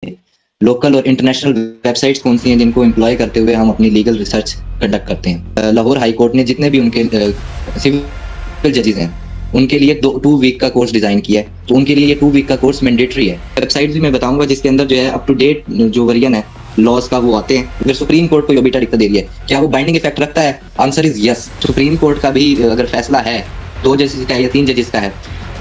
Local और international websites कौन सी हैं जिनको एम्प्लॉय करते हुए हम अपनी लीगल रिसर्च कंडक्ट करते हैं। लाहौर हाई कोर्ट ने जितने भी उनके सिविल जजेस हैं उनके लिए 2 वीक का कोर्स डिजाइन किया है, तो उनके लिए ये 2 वीक का कोर्स मैंडेटरी है। वेबसाइट भी मैं बताऊंगा जिसके अंदर जो है अप टू डेट जो वर्जन है लॉज का वो आते हैं। अगर सुप्रीम कोर्ट को योबिटा डिक्ता दे रही है, क्या वो बाइंडिंग इफेक्ट रखता है? Answer is yes. Supreme court का भी अगर फैसला है 2 जजेस का या 3 जजेस का है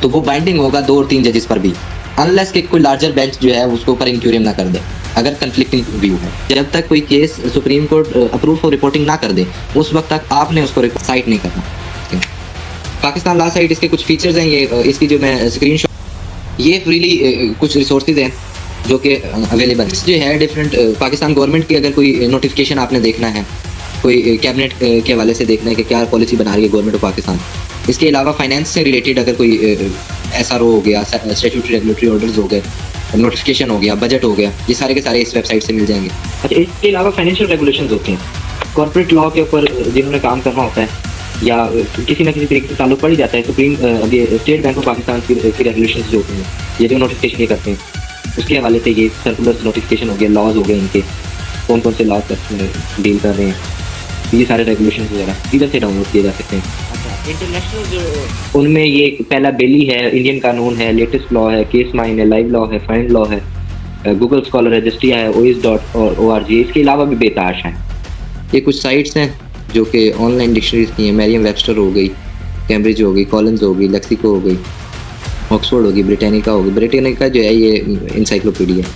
तो वो बाइंडिंग होगा 2 और 3 जजेस पर भी, अनलेस कि कोई लार्जर बेंच जो है उसके ऊपर इंक्यूरियम ना कर दे। अगर कंफ्लिक्टिंग व्यू है, जब तक कोई case supreme court approve for reporting ना कर दे उस वक्त तक आपने उसको साइट नहीं करना। पाकिस्तान लॉ साइट, इसके कुछ फीचर्स हैं, ये इसकी जो मैं स्क्रीनशॉट, ये फ्रीली कुछ रिसोर्सेज हैं जो कि अवेलेबल जो है डिफरेंट पाकिस्तान गवर्नमेंट की। अगर कोई नोटिफिकेशन आपने देखना है, कोई कैबिनेट के हवाले से देखना है कि क्या पॉलिसी बना रही है गवर्नमेंट ऑफ पाकिस्तान, इसके अलावा फाइनेंस से रिलेटेड अगर कोई SRO हो गया, स्टैट्यूटरी रेगुलेटरी ऑर्डर्स हो गए, नोटिफिकेशन हो गया, बजट हो गया, ये सारे के सारे इस वेबसाइट से मिल जाएंगे। अच्छा, इसके अलावा फाइनेंशियल रेगुलेशंस होते हैं कॉर्पोरेट लॉ के ऊपर जिन्होंने काम करना होता है या किसी ना किसी तरीके से ताल्लुक पड़ ही जाता है। Supreme state bank of Pakistan की रेगुलेशंस जो होते हैं, ये जो नोटिफिकेशन ये करते हैं उसके हवाले से ये सर्कुलर नोटिफिकेशन हो गया, लॉज हो गए, इनके कौन कौन से लॉज डील कर रहे हैं, ये सारे रेगुलेशन वगैरह इधर से डाउनलोड किए जा सकते हैं। अच्छा, इंटरनेशनल जो उनमें ये पहला बेली है, इंडियन कानून है, लेटेस्ट लॉ है, केस माइन है, लाइव लॉ है, फाइंड लॉ है, गूगल स्कॉलर है, जस्टिया है, ois.org। इसके अलावा भी बेताश हैं। ये कुछ साइट्स हैं जो कि ऑनलाइन डिक्शनरीज की हैं। मैरियम वेबस्टर हो गई, कैम्ब्रिज हो गई, कॉलिंस हो गई, लेक्सिको हो गई, ऑक्सफोर्ड होगी, ब्रिटानिका होगी। ब्रिटानिका जो है ये इंसाइक्लोपीडिया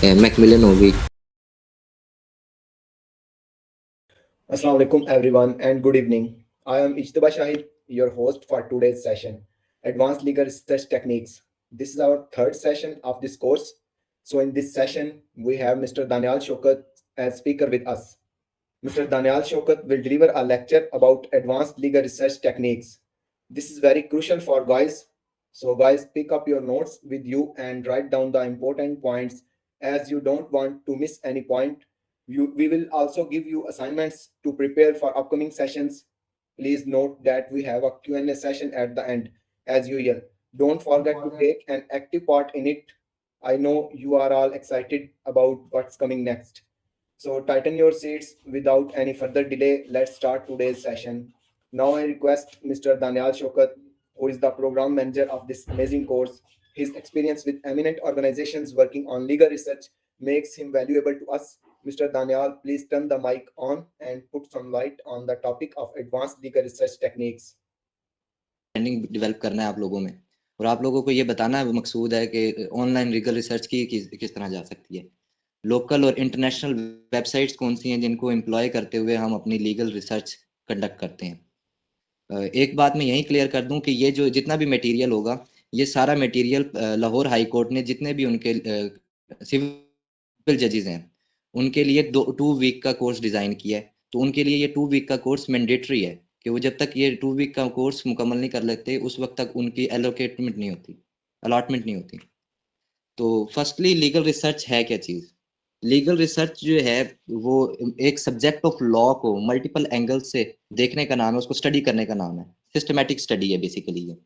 है, मैकमिलन हो गई। Assalamu alaikum everyone and good evening. I am Ijtaba Shahid, your host for today's session, Advanced Legal Research Techniques. This is our third session of this course. So in this session, we have Mr. Danial Shokat as speaker with us. Mr. Danial Shokat will deliver a lecture about advanced legal research techniques. This is very crucial for guys. So guys, pick up your notes with you and write down the important points as you don't want to miss any point. We will also give you assignments to prepare for upcoming sessions. Please note that we have a Q&A session at the end as usual. Don't forget to take an active part in it. I know you are all excited about what's coming next. So tighten your seats without any further delay. Let's start today's session. Now I request Mr. Danial Shokat, who is the program manager of this amazing course. His experience with eminent organizations working on legal research makes him valuable to us. Mr. Danial, please turn the mic on and put some light on the topic of advanced legal research techniques. Develop करना है आप लोगों में, और आप लोगों को ये बताना है मकसूद है कि ऑनलाइन लीगल रिसर्च की किस तरह जा सकती है। लोकल और इंटरनेशनल वेबसाइट्स कौन सी हैं जिनको एम्प्लॉय करते हुए हम अपनी लीगल रिसर्च कंडक्ट करते हैं। एक बात मैं यही क्लियर कर दूं कि ये जो जितना भी मटेरियल होगा, ये सारा मटेरियल लाहौर हाई कोर्ट ने जितने भी उनके सिविल जजेस हैं उनके लिए 2 वीक का कोर्स डिजाइन किया है। तो उनके लिए ये 2 वीक का कोर्स मैंडेटरी है कि वो जब तक ये 2 वीक का कोर्स मुकम्मल नहीं कर लेते उस वक्त तक उनकी अलॉटमेंट नहीं होती। तो फर्स्टली लीगल रिसर्च है क्या चीज़? लीगल रिसर्च जो है वो एक सब्जेक्ट ऑफ लॉ को मल्टीपल एंगल से देखने का नाम है, उसको स्टडी करने का नाम है, सिस्टमैटिक स्टडी है बेसिकली ये।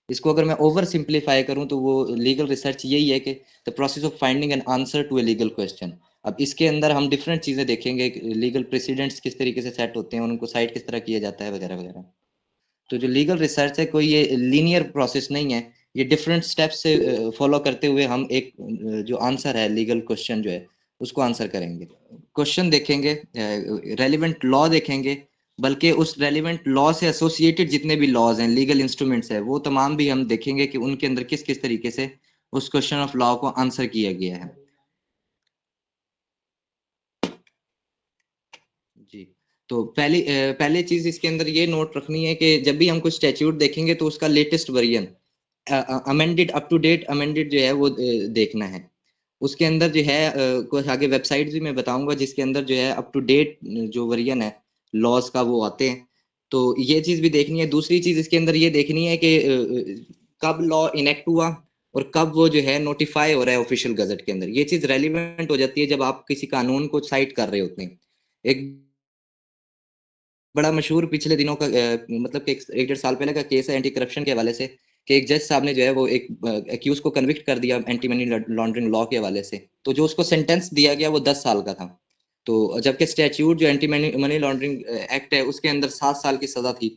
इसको अगर मैं ओवर सिंप्लीफाई करूं तो वो लीगल रिसर्च यही है कि the process of finding an answer to a legal question. अब इसके अंदर हम डिफरेंट चीज़ें देखेंगे, लीगल प्रेसिडेंट्स किस तरीके से सेट होते हैं, उनको साइट किस तरह किया जाता है वगैरह वगैरह। तो जो लीगल रिसर्च है कोई ये लीनियर प्रोसेस नहीं है, ये डिफरेंट स्टेप्स से फॉलो करते हुए हम एक जो आंसर है लीगल क्वेश्चन जो है उसको आंसर करेंगे। क्वेश्चन देखेंगे, रेलिवेंट लॉ देखेंगे, बल्कि उस रेलिवेंट लॉ से एसोसिएटेड जितने भी लॉज हैं, लीगल इंस्ट्रूमेंट्स है, वो तमाम भी हम देखेंगे कि उनके अंदर किस किस तरीके से उस क्वेश्चन ऑफ लॉ को आंसर किया गया है। जी, तो पहले चीज इसके अंदर ये नोट रखनी है कि जब भी हम कुछ स्टैट्यूट देखेंगे तो उसका latest version amended, up to date amended जो है वो देखना है। उसके अंदर जो है कुछ आगे वेबसाइट भी मैं बताऊंगा जिसके अंदर जो है अप टू डेट जो वर्जन है लॉज का वो आते हैं, तो ये चीज भी देखनी है। दूसरी चीज इसके अंदर ये देखनी है कि कब लॉ इनेक्ट हुआ और कब वो जो है नोटिफाई हो रहा है ऑफिशियल गजट के अंदर। ये चीज रेलिवेंट हो जाती है जब आप किसी कानून को साइट कर रहे होते हैं। एक बड़ा मशहूर पिछले दिनों का मतलब कि 1 डेढ़ साल पहले का केस है एंटी करप्शन के हवाले से, कि एक जज साहब ने जो है वो एक एक्यूज को कन्विक्ट कर दिया एंटी मनी लॉन्ड्रिंग लॉ के हवाले से, तो जो उसको सेंटेंस दिया गया वो 10 साल का था। तो जबकि स्टैट्यूट जो एंटी मनी लॉन्ड्रिंग एक्ट है उसके अंदर 7 साल की सजा थी।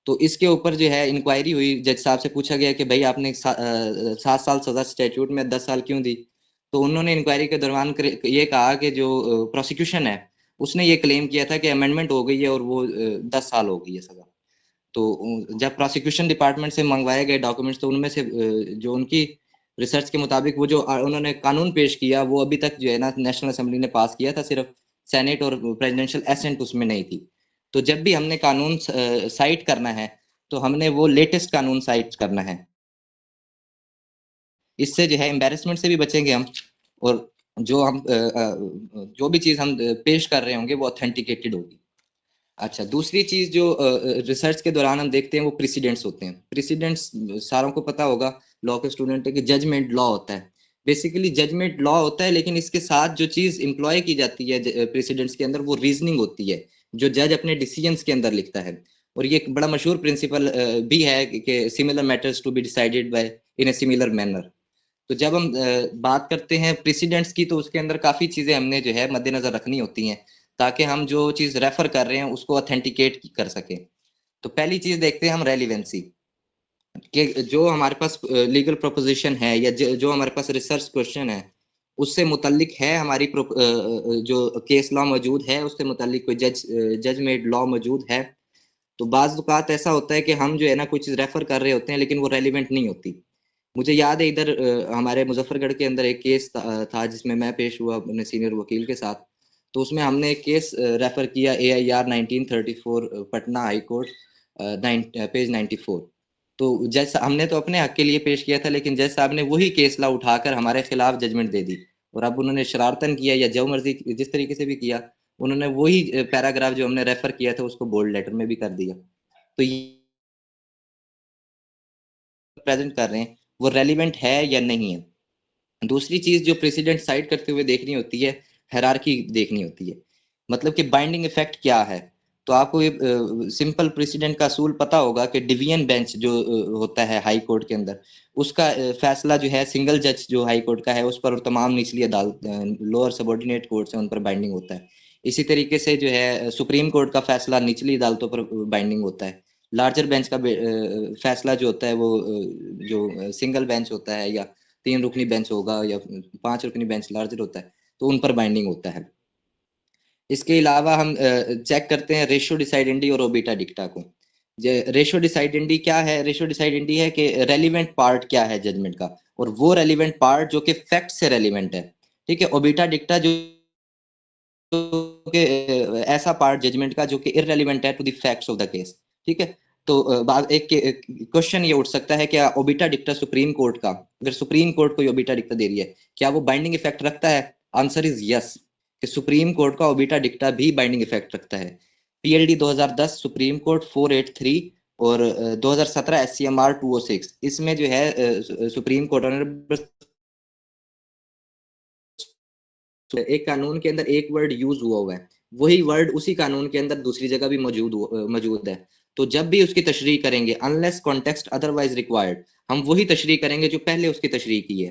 तो इसके ऊपर जो है इंक्वायरी हुई, जज साहब से पूछा गया कि भाई आपने 7 साल सजा स्टैट्यूट में 10 साल क्यों दी। तो उन्होंने इंक्वायरी के दौरान ये कहा कि जो प्रोसिक्यूशन है उसने ये क्लेम किया था कि अमेंडमेंट हो गई है और वो 10 साल हो गई है सजा। तो जब प्रोसिक्यूशन डिपार्टमेंट से मंगवाए गए डॉक्यूमेंट्स तो उनमें से जो उनकी रिसर्च के मुताबिक वो जो उन्होंने कानून पेश किया वो अभी तक जो है ना नेशनल असेंबली ने पास किया था, सिर्फ सेनेट और प्रेसिडेंशियल एसेंट उसमें नहीं थी। तो जब भी हमने कानून साइट करना है तो हमने वो लेटेस्ट कानून साइट करना है। इससे जो है एम्बेरसमेंट से भी बचेंगे हम, और जो हम जो भी चीज़ हम पेश कर रहे होंगे वो ऑथेंटिकेटेड होगी। अच्छा, दूसरी चीज़ जो रिसर्च के दौरान हम देखते हैं वो प्रेसिडेंट्स होते हैं। प्रेसिडेंट्स सारों को पता होगा, लॉ के स्टूडेंट है, कि जजमेंट लॉ होता है। बेसिकली जजमेंट लॉ होता है, लेकिन इसके साथ जो चीज़ एम्प्लॉय की जाती है प्रेसिडेंट्स के अंदर वो रीजनिंग होती है, जो जज अपने डिसीजंस के अंदर लिखता है। और ये एक बड़ा मशहूर प्रिंसिपल भी है कि similar matters to be decided by in a similar manner. तो जब हम बात करते हैं प्रेसिडेंट्स की तो उसके अंदर काफ़ी चीज़ें हमने जो है मद्देनज़र रखनी होती हैं, ताकि हम जो चीज़ रेफर कर रहे हैं उसको ऑथेंटिकेट कर सकें। तो पहली चीज़ देखते हैं हम रेलिवेंसी, कि जो हमारे पास लीगल प्रोपोजिशन है या जो हमारे पास रिसर्च क्वेश्चन है उससे मुतल्लिक है, हमारी जो केस लॉ मौजूद है उससे मुतल्लिक कोई जज मेड लॉ मौजूद है। तो बाज़ औक़ात ऐसा होता है कि हम जो है ना कोई चीज़ रेफर कर रहे होते हैं लेकिन वो रेलिवेंट नहीं होती। मुझे याद है इधर हमारे मुजफ्फरगढ़ के अंदर एक केस था जिसमें मैं पेश हुआ अपने सीनियर वकील के साथ। तो उसमें हमने एक केस रेफर किया AIR 1934 Patna high court, page 94। तो जज हमने तो अपने हक के लिए पेश किया था, लेकिन जज साहब ने वही केस ला उठाकर हमारे खिलाफ जजमेंट दे दी। और अब उन्होंने शरारतन किया या जो मर्जी जिस तरीके से भी किया, उन्होंने वही पैराग्राफ जो हमने रेफर किया था उसको बोल्ड लेटर में भी कर दिया। तो ये प्रेजेंट कर रहे हैं वो रेलिवेंट है या नहीं है। दूसरी चीज जो प्रेसिडेंट साइड करते हुए देखनी होती है, हायरार्की देखनी होती है, मतलब कि बाइंडिंग इफेक्ट क्या है। तो आपको ये सिंपल प्रेसिडेंट का असूल पता होगा कि डिवीजन बेंच जो होता है हाई कोर्ट के अंदर, उसका फैसला जो है सिंगल जज जो हाई कोर्ट का है उस पर, और तमाम निचली अदालत लोअर सबॉर्डिनेट कोर्ट्स हैं उन पर बाइंडिंग होता है। इसी तरीके से जो है सुप्रीम कोर्ट का फैसला निचली अदालतों पर बाइंडिंग होता है। लार्जर बेंच का फैसला जो होता है वो जो सिंगल बेंच होता है या 3 रुकनी बेंच होगा या 5 रुकनी बेंच लार्जर होता है, तो उन पर बाइंडिंग होता है। इसके अलावा हम चेक करते हैं रेशियो डिसाइडेंडी और ओबिटा डिक्टा को। रेशियो डिसाइडेंडी क्या है? रेशियो डिसाइडेंडी है कि रेलिवेंट पार्ट क्या है जजमेंट का, और वो रेलिवेंट पार्ट जो कि फैक्ट से रेलिवेंट है। ठीक है, ओबिटा डिक्टा जो कि ऐसा पार्ट जजमेंट का जो कि इररेलेवेंट है to the facts of the case. ठीक है, तो एक क्वेश्चन ये उठ सकता है, क्या ओबिटा डिक्टा सुप्रीम कोर्ट का, अगर सुप्रीम कोर्ट कोई ओबिटा डिक्टा दे रही है, क्या वो बाइंडिंग इफेक्ट रखता है? आंसर इज यस, कि सुप्रीम कोर्ट का ओबिटा डिक्टा भी बाइंडिंग इफेक्ट रखता है। PLD 2010 सुप्रीम कोर्ट 483 और 2017 SCMR 206, इसमें जो है सुप्रीम कोर्ट ऑनरेबल एक कानून के अंदर एक वर्ड यूज हुआ है, वही वर्ड उसी कानून के अंदर दूसरी जगह भी मौजूद है। तो जब भी उसकी तशरीह करेंगे, अनलेस कॉन्टेक्स्ट अदरवाइज रिक्वायर्ड, हम वही तशरीह करेंगे जो पहले उसकी तशरीह की है।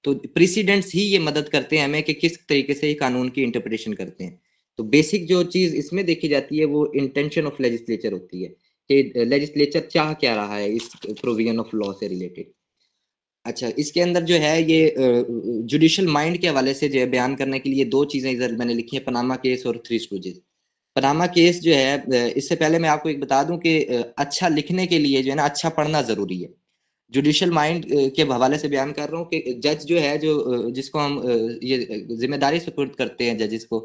तो प्रेसिडेंट्स ही ये मदद करते हैं हमें कि किस तरीके से ही कानून की इंटरप्रिटेशन करते हैं। तो बेसिक जो चीज इसमें देखी जाती है वो इंटेंशन ऑफ लेजिस्लेचर होती है, कि लेजिस्लेचर चाह क्या रहा है इस प्रोविजन ऑफ लॉ से रिलेटेड। अच्छा, इसके अंदर जो है ये जुडिशियल माइंड के हवाले से जो है बयान करने के लिए दो चीजें इधर मैंने लिखी है, पनामा केस और थ्री स्टूजेस। पनामा केस जो है, इससे पहले मैं आपको एक बता दूं कि अच्छा लिखने के लिए जो है ना अच्छा पढ़ना जरूरी है। जुडिशियल माइंड के हवाले से बयान कर रहा हूँ कि जज जो है, जो जिसको हम ये जिम्मेदारी सुपुर्द करते हैं जजेस को,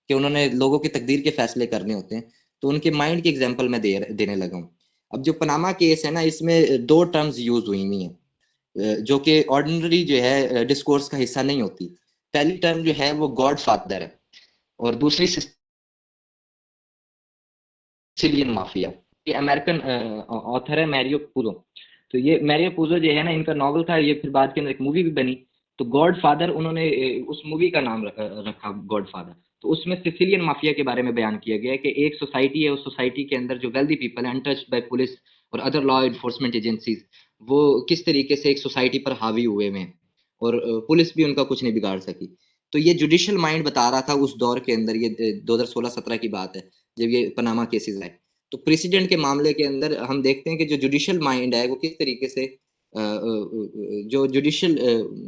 कि उन्होंने लोगों की तकदीर के फैसले करने होते हैं, तो उनके माइंड की एग्जाम्पल मैं देने लगा हूँ। अब जो पनामा केस है ना, इसमें दो टर्म्स यूज हुई हुई हैं जो कि ऑर्डिनरी जो है डिस्कोर्स का हिस्सा नहीं होती। पहली टर्म जो है वो गॉड फादर है, और दूसरी सिसिलियन माफिया। ये अमेरिकन ऑथर है मैरियो पूजो। तो ये मैरियो पूजो जो है ना, इनका नॉवल था, ये फिर बाद के अंदर एक मूवी भी बनी। तो गॉड फादर उन्होंने उस मूवी का नाम रखा गॉड फादर। तो उसमें सिसिलियन माफिया के बारे में बयान किया गया है कि एक सोसाइटी है, उस सोसाइटी के अंदर जो वेल्दी पीपल है, अनटच्ड बाय पुलिस और अदर लॉ इन्फोर्समेंट एजेंसीज, वो किस तरीके से एक सोसाइटी पर हावी हुए हुए हैं और पुलिस भी उनका कुछ नहीं बिगाड़ सकी। तो ये जुडिशियल माइंड बता रहा था उस दौर के अंदर, ये 2016-17 की बात है जब ये पनामा केसेस आए। तो प्रेसिडेंट के मामले के अंदर हम देखते हैं कि जो जुडिशियल माइंड है वो किस तरीके से जो जुडिशियल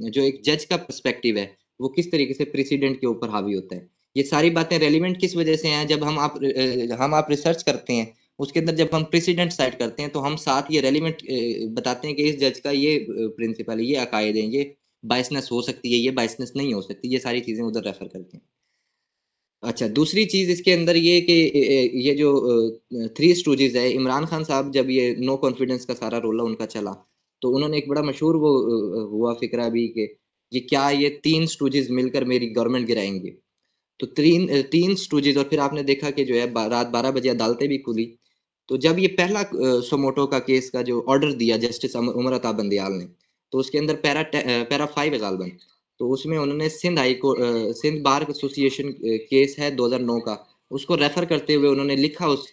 जो एक जज का पर्सपेक्टिव है वो किस तरीके से प्रेसिडेंट के ऊपर हावी होता है। ये सारी बातें रेलिवेंट किस वजह से हैं, जब हम आप रिसर्च करते हैं उसके अंदर जब हम प्रेसिडेंट साइड करते हैं तो हम साथ ये रेलिवेंट बताते हैं कि इस जज का ये प्रिंसिपल है, ये अकायदे हैं, ये बायसनेस हो सकती है, ये बायसनेस नहीं हो सकती, ये सारी चीजें उधर रेफर करते हैं। अच्छा, दूसरी चीज इसके अंदर ये कि ये जो थ्री स्टूजेस है, इमरान खान साहब जब ये नो कॉन्फिडेंस का सारा रोला उनका चला तो उन्होंने एक बड़ा मशहूर वो हुआ फिक्रा भी कि ये क्या ये तीन स्टूजेस मिलकर मेरी गवर्नमेंट गिराएंगे। तो तीन स्टूजेस, और फिर आपने देखा कि जो है रात 12 बजे अदालतें भी खुली। तो जब ये पहला सोमोटो का केस का जो ऑर्डर दिया जस्टिस उमर अता बंदयाल ने, तो उसके अंदर पैरा 5 है गालबन। तो उसमें उन्होंने सिंध बार एसोसिएशन केस है 2009 का, उसको रेफर करते हुए उन्होंने लिखा उस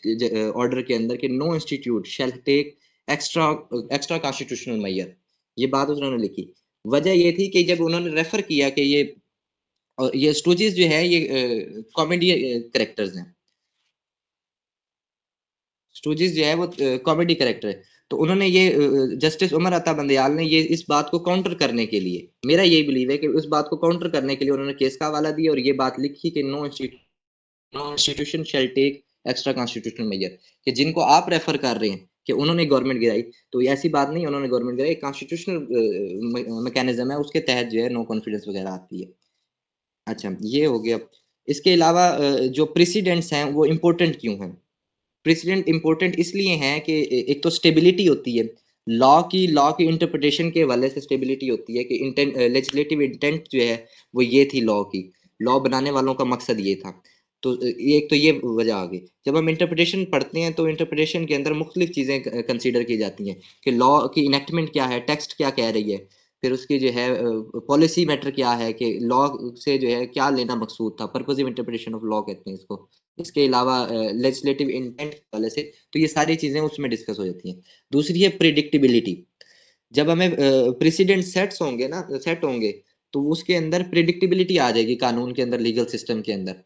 ऑर्डर के अंदर कि no institute shall take extra extra constitutional measure. ये बात उन्होंने लिखी। वजह ये थी कि जब उन्होंने रेफर किया कि ये स्टूजेस जो है ये कॉमेडी कैरेक्टर्स हैं। स्टूजेस जो है वो कॉमेडी कैरेक्टर है। तो उन्होंने ये जस्टिस उमर अता बंदयाल ने ये इस बात को काउंटर करने के लिए, मेरा यही बिलीव है कि उस बात को काउंटर करने के लिए उन्होंने केस का हवाला दिया और ये बात लिखी कि no institution shall take extra constitutional measure, कि जिनको आप रेफर कर रहे हैं कि उन्होंने गवर्नमेंट गिराई, तो ये ऐसी बात नहीं है उन्होंने गवर्नमेंट गिराई, कॉन्स्टिट्यूशनल मैकेनिज्म है उसके तहत जो है नो कॉन्फिडेंस वगैरह आती है। अच्छा, ये हो गया। इसके अलावा जो प्रेसिडेंट्स हैं वो इम्पोर्टेंट क्यों हैं? प्रेसिडेंट इम्पोर्टेंट इसलिए हैं कि एक तो स्टेबिलिटी होती है, लॉ की इंटरप्रिटेशन के हवाले से स्टेबिलिटी होती है कि इंटेंट लेजिस्लेटिव इंटेंट जो है वो ये थी लॉ की, लॉ बनाने वालों का मकसद ये था। तो ये एक तो ये वजह आ गई। जब हम इंटरप्रिटेशन पढ़ते हैं तो इंटरप्रिटेशन के अंदर मुख्तलिफ चीज़ें कंसीडर की जाती हैं कि लॉ की इनेक्टमेंट क्या है, टेक्स्ट क्या कह रही है, फिर उसकी जो है पॉलिसी मैटर क्या है कि लॉ से जो है क्या लेना मकसूद था, पर्पजिव इंटरप्रिटेशन ऑफ लॉ कहते हैं इसको। इसके अलावा लेजिस्लेटिव इंटेंट वाले से, तो ये सारी चीजें उसमें डिस्कस हो जाती हैं। दूसरी है प्रिडिक्टिबिलिटी। जब हमें प्रेसिडेंट सेट होंगे तो उसके अंदर प्रिडिक्टिबिलिटी आ जाएगी कानून के अंदर, लीगल सिस्टम के अंदर।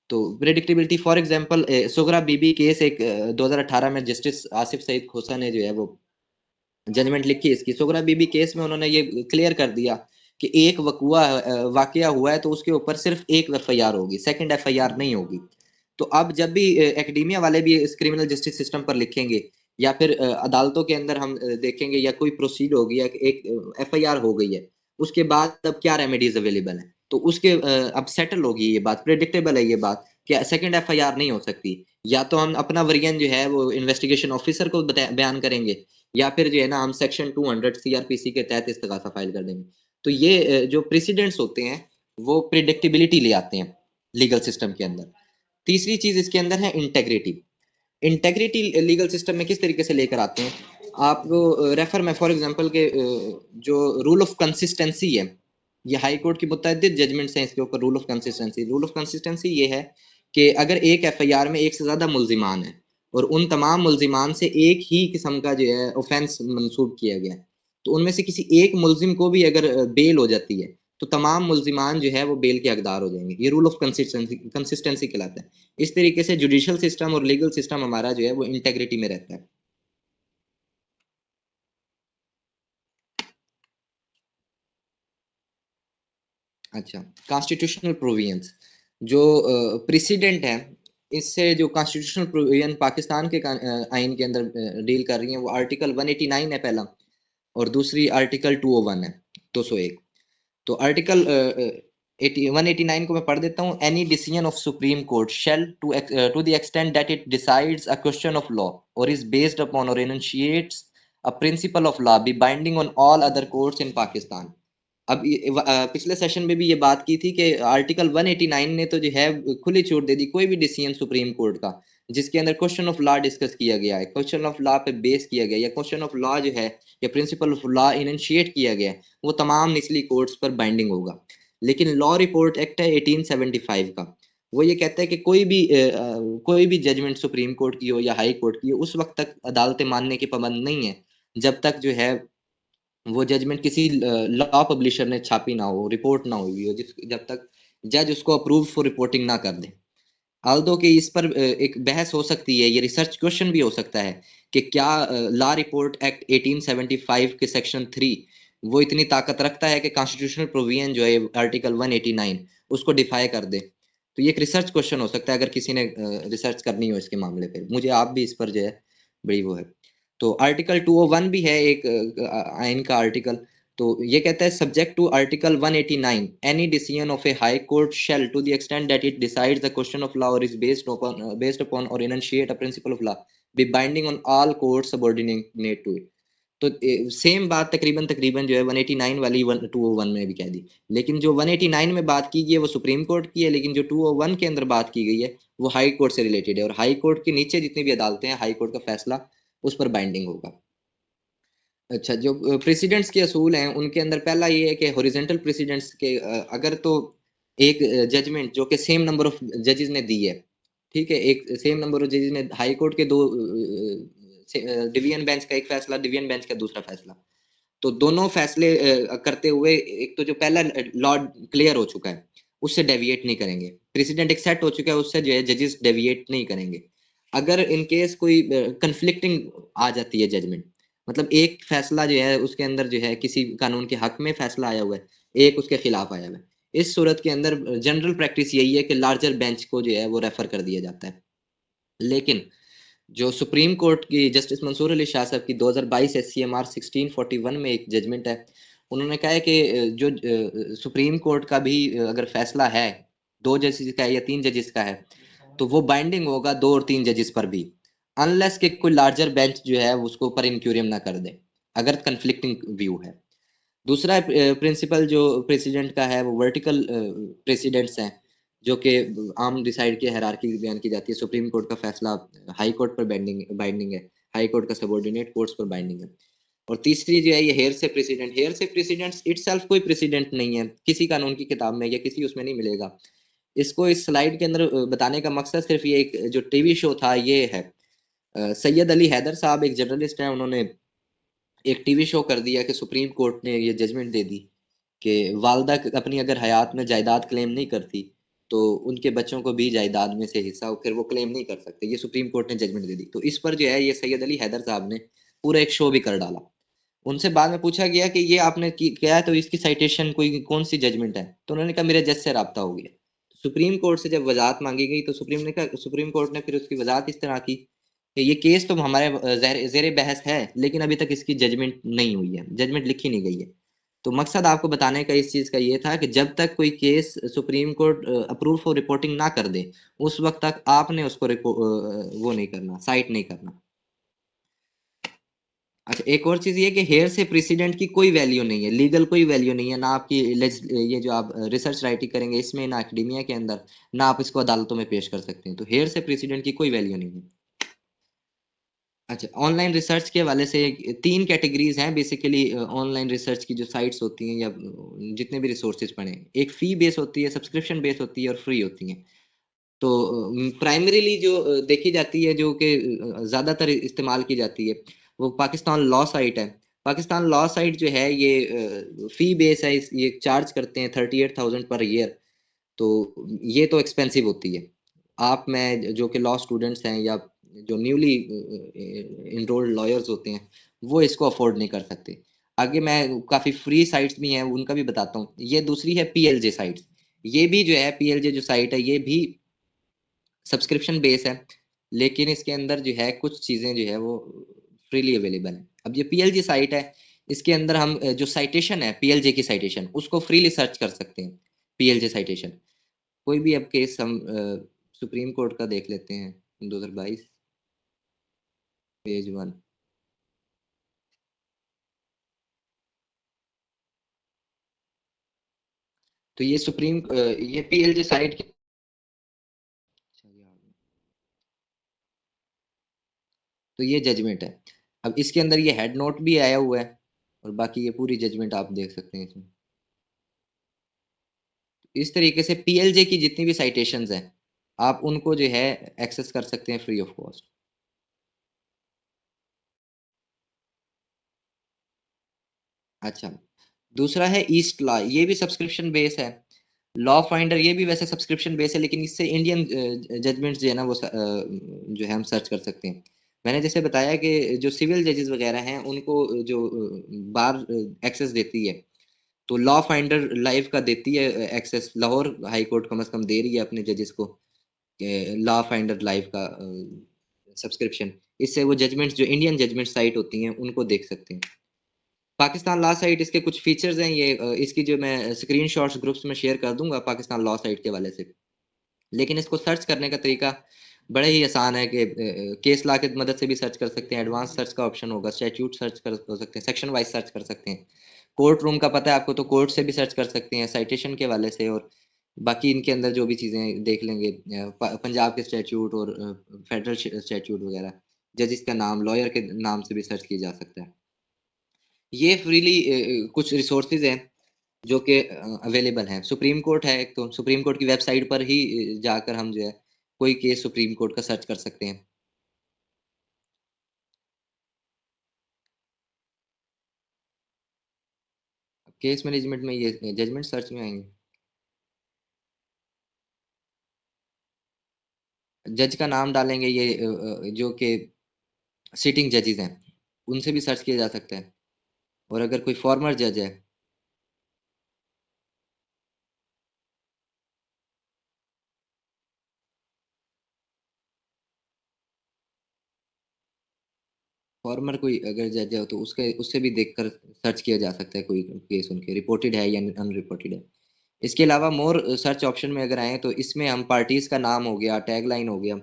तो predictability for example Sughra Bibi case एक 2018 में जस्टिस आसिफ सईद खोसा ने जो है वो जजमेंट लिखी इसकी। सुगरा बीबी केस में उन्होंने ये क्लियर कर दिया कि एक वाकया हुआ है तो उसके ऊपर सिर्फ एक एफआईआर होगी, सेकंड एफआईआर नहीं होगी। तो अब जब भी एकेडमिया वाले भी इस क्रिमिनल जस्टिस सिस्टम पर लिखेंगे या फिर अदालतों के अंदर हम देखेंगे या कोई प्रोसीड होगी या एक एफआईआर हो गई है, उसके बाद अब क्या रेमेडीज अवेलेबल है, तो उसके अब सेटल होगी ये बात, प्रेडिक्टेबल है ये बात कि सेकंड एफआईआर नहीं हो सकती। या तो हम अपना वर्जन जो है वो इन्वेस्टिगेशन ऑफिसर को बयान करेंगे या फिर जो है ना हम सेक्शन 200 सीआरपीसी के तहत इस्तगासा फाइल कर देंगे। तो ये जो प्रेसिडेंट्स होते हैं वो प्रिडिक्टिबिलिटी ले आते हैं लीगल सिस्टम के अंदर। तीसरी चीज इसके अंदर है इंटेग्रिटी। इंटेग्रिटी लीगल सिस्टम में किस तरीके से लेकर आते हैं, आपको रेफर में फॉर एग्जांपल के जो रूल ऑफ कंसिस्टेंसी है, ये हाई कोर्ट की मुतअद्दिद जजमेंट्स हैं इसके ऊपर। रूल ऑफ कंसिस्टेंसी, ये है कि अगर एक एफआईआर में एक से ज्यादा मुल्जिमान है और उन तमाम मुल्जिमान से एक ही किस्म का जो है ऑफेंस मंसूब किया गया है, तो उनमें से किसी एक मुल्जिम को भी अगर बेल हो जाती है तो तमाम मुल्जिमान जो है वो बेल के हकदार हो जाएंगे। ये रूल ऑफ कंसिस्टेंसी कहलाता है। इस तरीके से जुडिशियल सिस्टम और लीगल सिस्टम हमारा जो है वो इंटेग्रिटी में रहता है। अच्छा, कॉन्स्टिट्यूशनल प्रोविजंस जो प्रेसिडेंट है, इससे जो कॉन्स्टिट्यूशनल प्रोविजन पाकिस्तान के आइन के अंदर डील कर रही है वो आर्टिकल 189 है पहला, और दूसरी आर्टिकल 201 है, 201। तो आर्टिकल 189 को मैं पढ़ देता हूँ। Any decision of supreme court shall to the extent that it decides a question of law और इज बेस्ड अपॉन और initiates a principle of law be binding on all other courts in Pakistan. अब पिछले session में भी ये बात की थी कि आर्टिकल 189 ने तो जो है खुली छूट दे दी कोई भी डिसीजन सुप्रीम कोर्ट का जिसके अंदर क्वेश्चन ऑफ लॉ डिस्कस किया गया है, क्वेश्चन ऑफ लॉ पे बेस किया गया या क्वेश्चन ऑफ लॉ जो है या प्रिंसिपल ऑफ लॉ इनिशिएट किया गया है, वो तमाम निचली कोर्ट्स पर बाइंडिंग होगा। लेकिन लॉ रिपोर्ट एक्ट है 1875 का, वो ये कहता है कि कोई भी जजमेंट सुप्रीम कोर्ट की हो या हाई कोर्ट की हो उस वक्त तक अदालतें मानने के पाबंद नहीं है जब तक जो है वो जजमेंट किसी लॉ पब्लिशर ने छापी ना हो, रिपोर्ट ना हुई हो, जब तक जज उसको अप्रूव फॉर रिपोर्टिंग ना कर दे। आल्दो कि इस पर एक बहस हो सकती है, ये रिसर्च क्वेश्चन भी हो सकता है कि क्या लॉ रिपोर्ट एक्ट 1875 के सेक्शन 3 वो इतनी ताकत रखता है कि कॉन्स्टिट्यूशनल प्रोविजन जो है आर्टिकल 189 उसको डिफाई कर दे। तो ये एक रिसर्च क्वेश्चन हो सकता है अगर किसी ने रिसर्च करनी हो इसके मामले पे। मुझे आप भी इस पर जो है बड़ी वो है। तो आर्टिकल 201 भी है एक आइन का आर्टिकल। तो ये कहता है subject to article 189 any decision of a high court shall to the extent that it decides the question of law और इज बेस्ड अपॉन और enunciate a principle of law be binding on all court subordinate to it. तो same बात तकरीबन तकरीबन जो है 189 वाली 201 में भी कह दी। लेकिन जो 189 में बात की गई है वो सुप्रीम कोर्ट की है, लेकिन जो 201 के अंदर बात की गई है वो हाई कोर्ट से रिलेटेड है, और हाई कोर्ट के नीचे जितनी भी अदालतें हैं हाई कोर्ट का फैसला उस पर बाइंडिंग होगा। अच्छा, जो प्रेसिडेंट्स के असूल हैं उनके अंदर पहला ये है कि हॉरिजॉन्टल प्रेसिडेंट्स के अगर तो एक जजमेंट जो कि सेम नंबर ऑफ जजेस ने दी है, ठीक है, एक सेम नंबर ऑफ जजेस ने हाई कोर्ट के दो डिवीजन बेंच का एक फैसला, डिवीजन बेंच का दूसरा फैसला, तो दोनों फैसले करते हुए एक तो जो पहला लॉ क्लियर हो चुका है उससे डेविएट नहीं करेंगे, प्रेसिडेंट एक सेट हो चुका है उससे जो है जजेस डेविएट नहीं करेंगे। अगर इन केस कोई कंफ्लिक्टिंग आ जाती है जजमेंट, मतलब एक फैसला जो है उसके अंदर जो है किसी कानून के हक में फैसला आया हुआ है, एक उसके खिलाफ आया हुआ है, इस सूरत के अंदर जनरल प्रैक्टिस यही है कि लार्जर बेंच को जो है वो रेफर कर दिया जाता है। लेकिन जो सुप्रीम कोर्ट की जस्टिस मंसूर अली शाह साहब की 2022 SCMR 1641 में एक जजमेंट है, उन्होंने कहा है कि जो सुप्रीम कोर्ट का भी अगर फैसला है 2 जजेस का है या 3 जजेस का है तो वो बाइंडिंग होगा 2 और 3 जजेस पर भी, अनलेस कि कोई लार्जर बेंच जो है उसको पर इंक्यूरियम ना कर दे अगर कंफ्लिक्टिंग व्यू है। दूसरा प्रिंसिपल जो प्रेसिडेंट का है वो वर्टिकल प्रेसिडेंट्स हैं, जो कि आम डिसाइड की हायरार्की बयान की जाती है। सुप्रीम कोर्ट का फैसला हाई कोर्ट पर बाइंडिंग है, हाई कोर्ट का सबऑर्डिनेट कोर्ट्स पर बाइंडिंग है। और तीसरी जो है ये हेयर से प्रेसिडेंट, हेयर से प्रेसिडेंट इटसेल्फ कोई प्रेसिडेंट नहीं है, किसी कानून की किताब में या किसी उसमें नहीं मिलेगा। इसको इस स्लाइड के अंदर बताने का मकसद सिर्फ ये एक जो टीवी शो था ये है। सैयद अली हैदर साहब एक जर्नलिस्ट हैं, उन्होंने एक टीवी शो कर दिया कि सुप्रीम कोर्ट ने ये जजमेंट दे दी कि वालदा अपनी अगर हयात में जायदाद क्लेम नहीं करती तो उनके बच्चों को भी जायदाद में से हिस्सा फिर वो क्लेम नहीं कर सकते, ये सुप्रीम कोर्ट ने जजमेंट दे दी। तो इस पर जो है ये सैयद अली हैदर साहब ने पूरा एक शो भी कर डाला। उनसे बाद में पूछा गया कि ये आपने किया है तो इसकी साइटेशन कोई कौन सी जजमेंट है, तो उन्होंने कहा मेरे जज से रब्ता हो गया। सुप्रीम कोर्ट से जब वजाहत मांगी गई तो सुप्रीम कोर्ट ने फिर उसकी वजाहत इस तरह की कि ये केस तो हमारे जेर बहस है लेकिन अभी तक इसकी जजमेंट नहीं हुई है, जजमेंट लिखी नहीं गई है। तो मकसद आपको बताने का इस चीज का ये था कि जब तक कोई case supreme court approve for reporting ना कर दे उस वक्त तक आपने उसको वो नहीं करना, साइट नहीं करना। अच्छा, एक और चीज ये कि हेयर से प्रेसिडेंट की कोई वैल्यू नहीं है, लीगल कोई वैल्यू नहीं है, ना आपकी ये जो आप रिसर्च राइटिंग करेंगे इसमें, ना एकेडमिया के अंदर, ना आप इसको अदालतों में पेश कर सकते हैं। तो हेयर से प्रेसिडेंट की कोई वैल्यू नहीं है। अच्छा, ऑनलाइन रिसर्च के हवाले से 3 कैटेगरीज हैं बेसिकली ऑनलाइन रिसर्च की जो साइट्स होती हैं या जितने भी रिसोर्सेज पढ़े, एक फी बेस होती है, सब्सक्रिप्शन बेस होती है और फ्री होती हैं। तो प्राइमरीली जो देखी जाती है जो कि ज़्यादातर इस्तेमाल की जाती है वो पाकिस्तान लॉ साइट है। पाकिस्तान लॉ साइट जो है ये फ़ी बेस है, ये चार्ज करते हैं 38,000 पर ईयर। तो ये तो एक्सपेंसिव होती है। आप मैं जो कि लॉ स्टूडेंट्स हैं या जो न्यूली इनरोल्ड लॉयर्स होते हैं वो इसको अफोर्ड नहीं कर सकते। आगे मैं काफ़ी फ्री साइट्स भी हैं उनका भी बताता हूँ। ये दूसरी है PLJ साइट्स। ये भी जो है PLJ जो साइट है ये भी सब्सक्रिप्शन बेस है, लेकिन इसके अंदर जो है कुछ चीज़ें जो है वो फ्रीली अवेलेबल है। अब ये PLJ साइट है, इसके अंदर हम जो साइटेशन है PLJ की साइटेशन उसको फ्रीली सर्च कर सकते हैं। PLJ साइटेशन कोई भी अब केस हम सुप्रीम कोर्ट का देख लेते हैं 2022 पेज 1। तो ये ये PLJ साइट की, तो ये जजमेंट है। अब इसके अंदर ये हेड नोट भी आया हुआ है और बाकी ये पूरी जजमेंट आप देख सकते हैं इसमें। इस तरीके से PLJ की जितनी भी साइटेशंस हैं आप उनको जो है एक्सेस कर सकते हैं फ्री ऑफ कॉस्ट। अच्छा, दूसरा है ईस्ट लॉ, ये भी सब्सक्रिप्शन बेस है। लॉ फाइंडर ये भी वैसे सब्सक्रिप्शन बेस है, लेकिन इससे इंडियन जजमेंट्स जो है ना वो जो है हम सर्च कर सकते हैं। मैंने जैसे बताया कि जो सिविल जजेस वगैरह हैं उनको जो बार एक्सेस देती है, तो लॉ फाइंडर लाइव का देती है एक्सेस। लाहौर हाई कोर्ट कम से कम दे रही है अपने जजेस को लॉ फाइंडर लाइव का सब्सक्रिप्शन। इससे वो जजमेंट्स जो इंडियन जजमेंट साइट होती हैं उनको देख सकते हैं। पाकिस्तान लॉ साइट, इसके कुछ फीचर्स हैं, ये इसकी जो मैं स्क्रीनशॉट्स ग्रुप्स में शेयर कर दूंगा पाकिस्तान लॉ साइट के वाले से। लेकिन इसको सर्च करने का तरीका बड़े ही आसान है कि केस लॉ की मदद से भी सर्च कर सकते हैं, एडवांस सर्च का ऑप्शन होगा, स्टैट्यूट सर्च कर हो सकते हैं, सेक्शन वाइज सर्च कर सकते हैं। कोर्ट रूम का पता है आपको, तो कोर्ट से भी सर्च कर सकते हैं, साइटेशन के वाले से। और बाकी इनके अंदर जो भी चीज़ें देख लेंगे, पंजाब के स्टैट्यूट और फेडरल स्टैट्यूट वगैरह, जजिस का नाम, लॉयर के नाम से भी सर्च किया जा सकता है। ये फ्रीली कुछ रिसोर्सेज हैं जो कि अवेलेबल हैं। सुप्रीम कोर्ट है एक, तो सुप्रीम कोर्ट की वेबसाइट पर ही जाकर हम जो है कोई केस सुप्रीम कोर्ट का सर्च कर सकते हैं। केस मैनेजमेंट में ये जजमेंट सर्च में आएंगे, जज का नाम डालेंगे, ये जो कि सिटिंग जजेस हैं उनसे भी सर्च किया जा सकता है। और अगर कोई फॉर्मर जज है, फॉर्मर कोई अगर जज है तो उसके उससे भी देखकर सर्च किया जा सकता है कोई केस उनके रिपोर्टेड है या अनरिपोर्टेड है। इसके अलावा मोर सर्च ऑप्शन में अगर आए तो इसमें हम पार्टीज का नाम हो गया, टैग लाइन हो गया,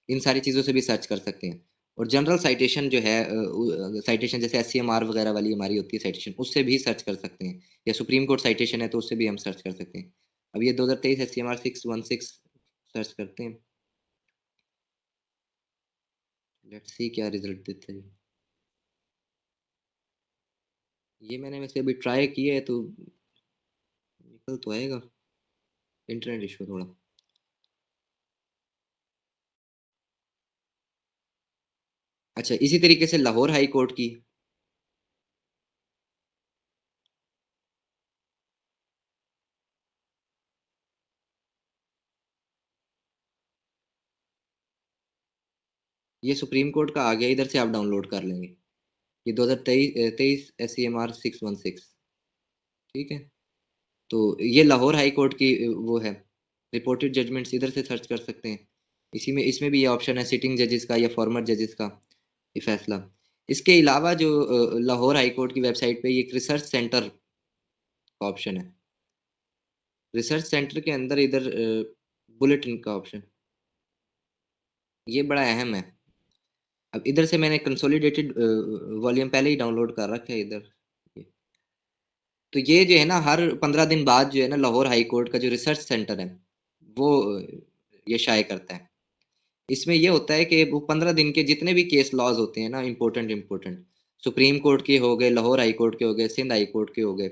इन सारी चीज़ों से भी सर्च कर सकते हैं। और जनरल साइटेशन जो है, साइटेशन जैसे एससीएमआर वगैरह वाली हमारी होती है साइटेशन, उससे भी सर्च कर सकते हैं। या सुप्रीम कोर्ट साइटेशन है तो उससे भी हम सर्च कर सकते हैं। अब ये 2023 एससीएमआर 616 सर्च करते हैं, लेट्स सी क्या रिजल्ट देते हैं। ये मैंने वैसे अभी ट्राई किया है तो निकल तो आएगा। इंटरनेट इशू थोड़ा। अच्छा, इसी तरीके से लाहौर हाई कोर्ट की, ये सुप्रीम कोर्ट का आ गया, इधर से आप डाउनलोड कर लेंगे। ये 2023 तेईस SCMR 616, ठीक है। तो ये लाहौर हाई कोर्ट की वो है, रिपोर्टेड जजमेंट्स इधर से सर्च कर सकते हैं। इसी में इसमें भी ये ऑप्शन है सिटिंग जजेस का या फॉर्मर जजेस का ये फैसला। इसके अलावा जो लाहौर हाई कोर्ट की वेबसाइट पे ये एक रिसर्च सेंटर का ऑप्शन है। रिसर्च सेंटर के अंदर इधर बुलेटिन का ऑप्शन, ये बड़ा अहम है। अब इधर से मैंने कंसोलिडेटेड वॉल्यूम पहले ही डाउनलोड कर रखा है इधर। तो ये जो है ना हर 15 दिन बाद जो है ना लाहौर हाई कोर्ट का जो रिसर्च सेंटर है वो ये शाये करता है। इसमें ये होता है कि वो 15 दिन के जितने भी केस लॉज होते हैं ना, इम्पोर्टेंट इम्पोर्टेंट, सुप्रीम कोर्ट के हो गए, लाहौर हाई कोर्ट के हो गए, सिंध हाई कोर्ट के हो गए,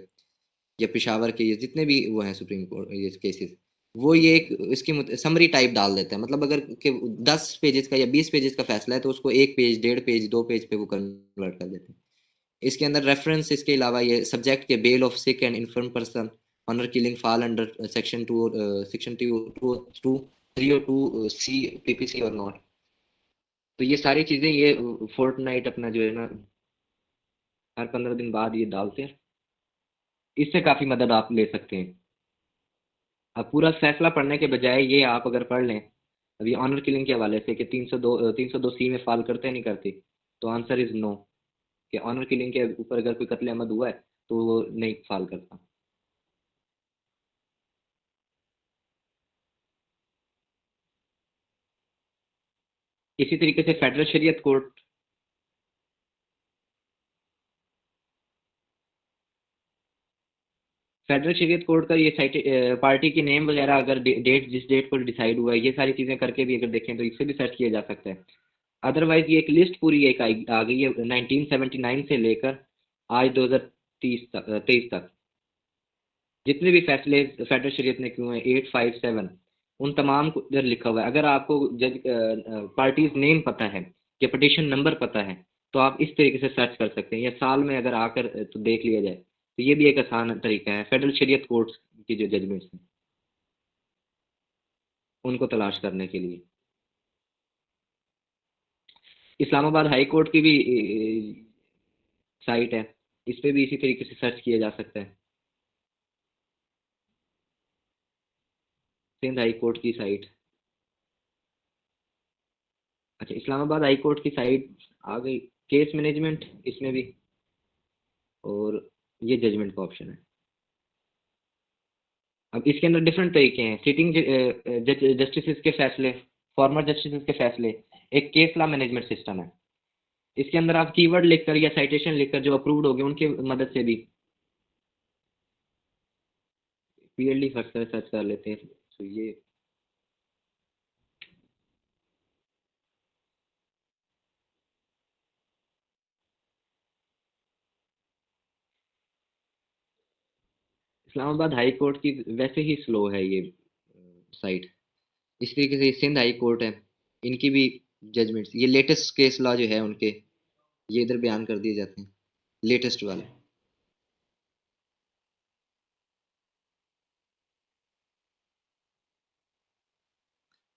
या पेशावर के, ये जितने भी वो हैं सुप्रीम कोर्ट ये केसेस, वो ये एक इसकी समरी टाइप डाल देते हैं। मतलब अगर के 10 पेजेस का या 20 पेजेस का फैसला है तो उसको 1 पेज, 1.5 पेज, 2 पेज पे वो कन्वर्ट कर देते हैं। इसके अंदर रेफरेंस, इसके अलावा ये सब्जेक्ट के bail of sick and infirm person, honour killing fall under section 2 302 C PPC और नॉट। तो ये सारी चीजें ये फोर्टनाइट अपना जो है ना हर 15 दिन बाद ये डालते हैं। इससे काफी मदद आप ले सकते हैं। अब पूरा फैसला पढ़ने के बजाय ये आप अगर पढ़ लें अभी ऑनर किलिंग के हवाले से कि 302 C में फॉल करते नहीं करते, तो आंसर इज नो, कि ऑनर किलिंग के ऊपर अगर कोई कत्ले अमद हुआ है तो वो नहीं फॉल करता। इसी तरीके से फेडरल शरीयत कोर्ट, फेडरल शरीयत कोर्ट का ये साइट, पार्टी की नेम वगैरह अगर डेट जिस डेट पर डिसाइड हुआ है ये सारी चीज़ें करके भी अगर देखें तो इससे भी सर्च किया जा सकता है। अदरवाइज ये एक लिस्ट पूरी एक आ गई है 1979 से लेकर आज 2023 तक जितने भी फैसले फेडरल शरीयत ने किए हैं 857, उन तमाम को इधर लिखा हुआ है। अगर आपको जज पार्टीज नेम पता है या पटिशन नंबर पता है तो आप इस तरीके से सर्च कर सकते हैं, या साल में अगर आकर तो देख लिया जाए, तो ये भी एक आसान तरीका है फेडरल शरीयत कोर्ट्स की जो जजमेंट्स हैं उनको तलाश करने के लिए। इस्लामाबाद हाई कोर्ट की भी साइट है, इस पे भी इसी तरीके से सर्च किया जा सकता है। सिंध हाई कोर्ट की साइट, अच्छा इस्लामाबाद हाई कोर्ट की साइट आ गई, केस मैनेजमेंट इसमें भी, और ये जजमेंट का ऑप्शन है। अब इसके अंदर डिफरेंट तरीके हैं, सिटिंग जस्टिस के फैसले, फॉर्मर जस्टिस के फैसले, एक केस लॉ मैनेजमेंट सिस्टम है। इसके अंदर आप कीवर्ड लिखकर या साइटेशन लिखकर जो अप्रूव्ड हो गए उनके मदद से भी पीएलडी सर्च कर लेते हैं। तो ये इस्लामाबाद हाई कोर्ट की वैसे ही स्लो है ये साइट। इस तरीके से सिंध हाई कोर्ट है, इनकी भी जजमेंट्स, ये लेटेस्ट केस लॉ जो है उनके, ये इधर बयान कर दिए जाते हैं, लेटेस्ट वाले।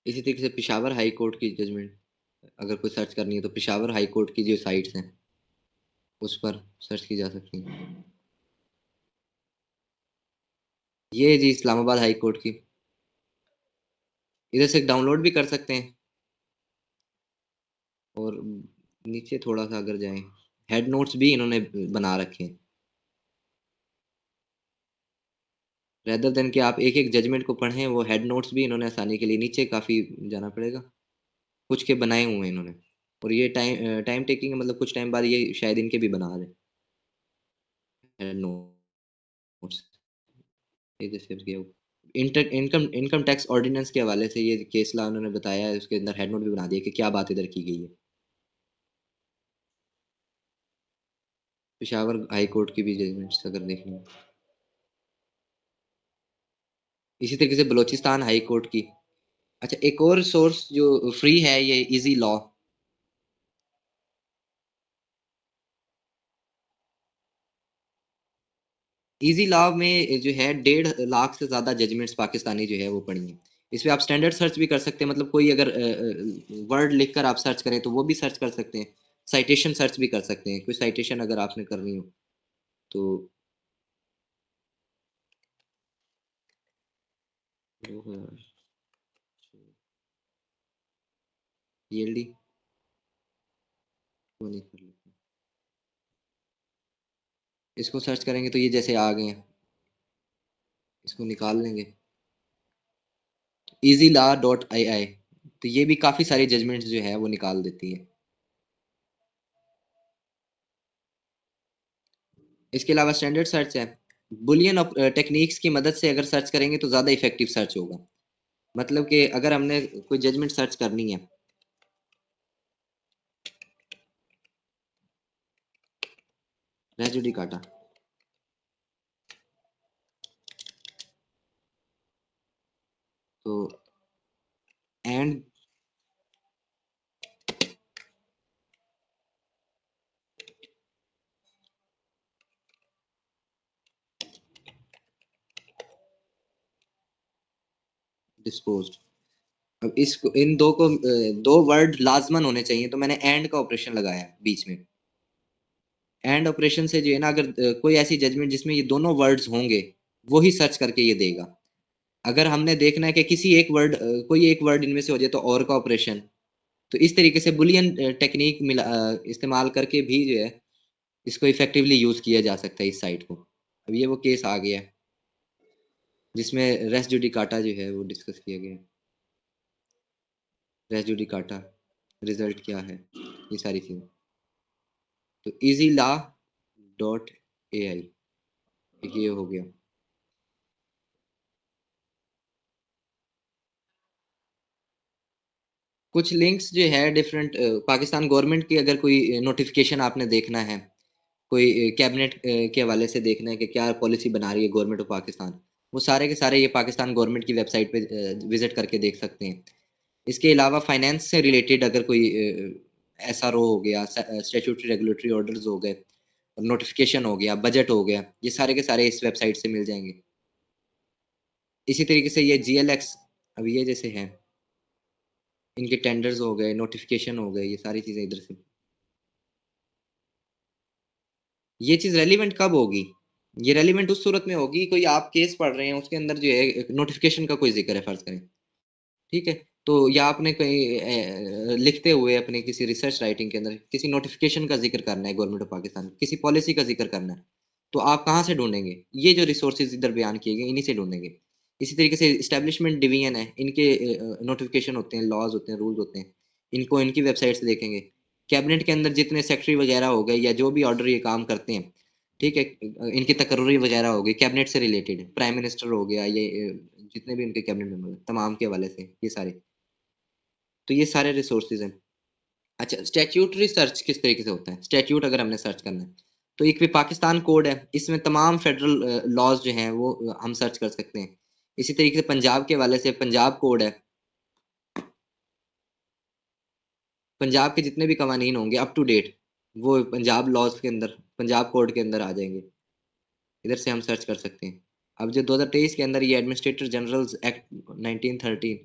इसी तरीके से पिशावर हाई कोर्ट की जजमेंट अगर कोई सर्च करनी है तो पिशावर हाई कोर्ट की जो साइट्स हैं उस पर सर्च की जा सकती है। ये है जी इस्लामाबाद हाई कोर्ट की, इधर से डाउनलोड भी कर सकते हैं। और नीचे थोड़ा सा अगर जाएं, हेड नोट्स भी इन्होंने बना रखे हैं, रेदर देन कि आप एक एक जजमेंट को पढ़ें, वो हेड नोट्स भी इन्होंने आसानी के लिए नीचे काफ़ी जाना पड़ेगा, कुछ के बनाए हुए हैं इन्होंने। और ये टाइम टाइम टेकिंग है, मतलब कुछ टाइम बाद ये शायद इनके भी बना दें हेड नोट्स। ये जैसे गया इनकम इनकम टैक्स ऑर्डिनेंस के हवाले से ये केस ला उन्होंने बताया है, उसके अंदर हेड नोट भी बना दिया कि क्या बात इधर की गई है। पेशावर हाई कोर्ट की भी जजमेंट्स अगर देखनी है, इसी तरीके से बलोचिस्तान हाई कोर्ट की। अच्छा एक और सोर्स जो फ्री है, ये इजी लॉ। इजी लॉ में जो है 1.5 लाख से ज़्यादा जजमेंट्स पाकिस्तानी जो है वो पड़ी हैं। इस पे आप स्टैंडर्ड सर्च भी कर सकते हैं, मतलब कोई अगर वर्ड लिखकर आप सर्च करें तो वो भी सर्च कर सकते हैं, साइटेशन सर्च भी कर सकते हैं, कोई साइटेशन अगर आपने करनी हो तो। पीएलडी वो नहीं कर लेते, इसको सर्च करेंगे तो ये जैसे आ गए हैं, इसको निकाल लेंगे easylaw.ai, तो ये भी काफ़ी सारी जजमेंट्स जो है वो निकाल देती है। इसके अलावा स्टैंडर्ड सर्च है, बुलियन टेक्निक्स की मदद से अगर सर्च करेंगे तो ज़्यादा इफेक्टिव सर्च होगा। मतलब कि अगर हमने कोई जजमेंट सर्च करनी है, रेजुडी काटा, तो एंड डिस्पोज्ड। अब इसको इन दो को दो वर्ड लाजमन होने चाहिए, तो मैंने एंड का ऑपरेशन लगाया बीच में। एंड ऑपरेशन से जो है ना, अगर कोई ऐसी जजमेंट जिसमें ये दोनों वर्ड्स होंगे वो ही सर्च करके ये देगा। अगर हमने देखना है कि किसी एक वर्ड कोई एक वर्ड इनमें से हो जाए तो और का ऑपरेशन, तो इस तरीके से बुलियन टेक्निक इस्तेमाल करके भी जो है इसको इफेक्टिवली यूज किया जा सकता है इस साइट को। अब ये वो केस आ गया है जिसमें रेस जुडिकाटा जो है वो डिस्कस किया गया है। रेस जुडिकाटा रिजल्ट क्या है, ये सारी चीज़ें, तो इजी लॉ डॉट ए आई, ये हो गया। कुछ लिंक्स जो है डिफरेंट पाकिस्तान गवर्नमेंट की, अगर कोई नोटिफिकेशन आपने देखना है, कोई कैबिनेट के हवाले से देखना है कि क्या पॉलिसी बना रही है गवर्नमेंट ऑफ पाकिस्तान, वो सारे के सारे ये पाकिस्तान गवर्नमेंट की वेबसाइट पे विजिट करके देख सकते हैं। इसके अलावा फाइनेंस से रिलेटेड अगर कोई SRO हो गया, स्टैट्यूटरी रेगुलेटरी ऑर्डर्स हो गए, नोटिफिकेशन हो गया, बजट हो गया, ये सारे के सारे इस वेबसाइट से मिल जाएंगे। इसी तरीके से ये GLX, अब ये जैसे हैं, इनके टेंडर्स हो गए, नोटिफिकेशन हो गए, ये सारी चीजें इधर से। ये चीज रेलिवेंट कब होगी? ये रेलिवेंट उस सूरत में होगी, कोई आप केस पढ़ रहे हैं, उसके अंदर जो है नोटिफिकेशन का कोई जिक्र है, फर्ज करें, ठीक है, तो या आपने कहीं लिखते हुए अपने किसी रिसर्च राइटिंग के अंदर किसी नोटिफिकेशन का जिक्र करना है गवर्नमेंट ऑफ पाकिस्तान, किसी पॉलिसी का जिक्र करना है, तो आप कहाँ से ढूंढेंगे? ये जो रिसोर्सेज इधर बयान किए गए, इन्हीं से ढूंढेंगे। इसी तरीके से इस्टेब्लिशमेंट डिवीजन है, इनके नोटिफिकेशन होते हैं, लॉज होते हैं, रूल्स होते हैं, इनको इनकी वेबसाइट से देखेंगे। कैबिनेट के अंदर जितने सेक्रेटरी वगैरह हो गए या जो भी ऑर्डर ये काम करते हैं, ठीक है, इनकी तकर्री वगैरह हो गई कैबिनेट से रिलेटेड, प्राइम मिनिस्टर हो गया, ये जितने भी उनके कैबिनेट मेंबर तमाम के हवाले से ये सारे, तो ये सारे रिसोर्सेज हैं। अच्छा, स्टैट्यूटरी सर्च किस तरीके से होता है? स्टैट्यूट अगर हमने सर्च करना है, तो एक भी पाकिस्तान कोड है, इसमें तमाम फेडरल लॉज जो हैं वो हम सर्च कर सकते हैं। इसी तरीके से पंजाब के हवाले से पंजाब कोड है, पंजाब के जितने भी कवानीन होंगे अप टू डेट, वो पंजाब लॉज के अंदर, पंजाब कोड के अंदर आ जाएंगे, इधर से हम सर्च कर सकते हैं। अब जो 2023 के अंदर ये एडमिनिस्ट्रेटर जनरल्स एक्ट 1913,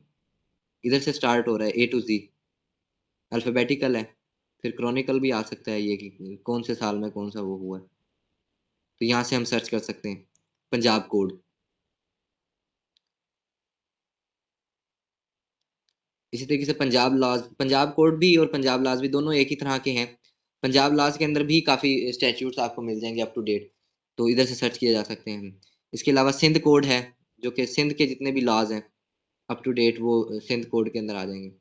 इधर से स्टार्ट हो रहा है, A to Z अल्फ़ाबेटिकल है, फिर क्रॉनिकल भी आ सकता है ये कि कौन से साल में कौन सा वो हुआ है, तो यहाँ से हम सर्च कर सकते हैं पंजाब कोड। इसी तरीके से पंजाब लॉज, पंजाब कोड भी और पंजाब लॉज भी दोनों एक ही तरह के हैं। पंजाब लॉज के अंदर भी काफ़ी स्टैट्यूट्स आपको मिल जाएंगे अप टू डेट, तो इधर से सर्च किए जा सकते हैं। इसके अलावा सिंध कोड है, जो कि सिंध के जितने भी लॉज हैं अप टू डेट वो सिंध कोड के अंदर आ जाएंगे,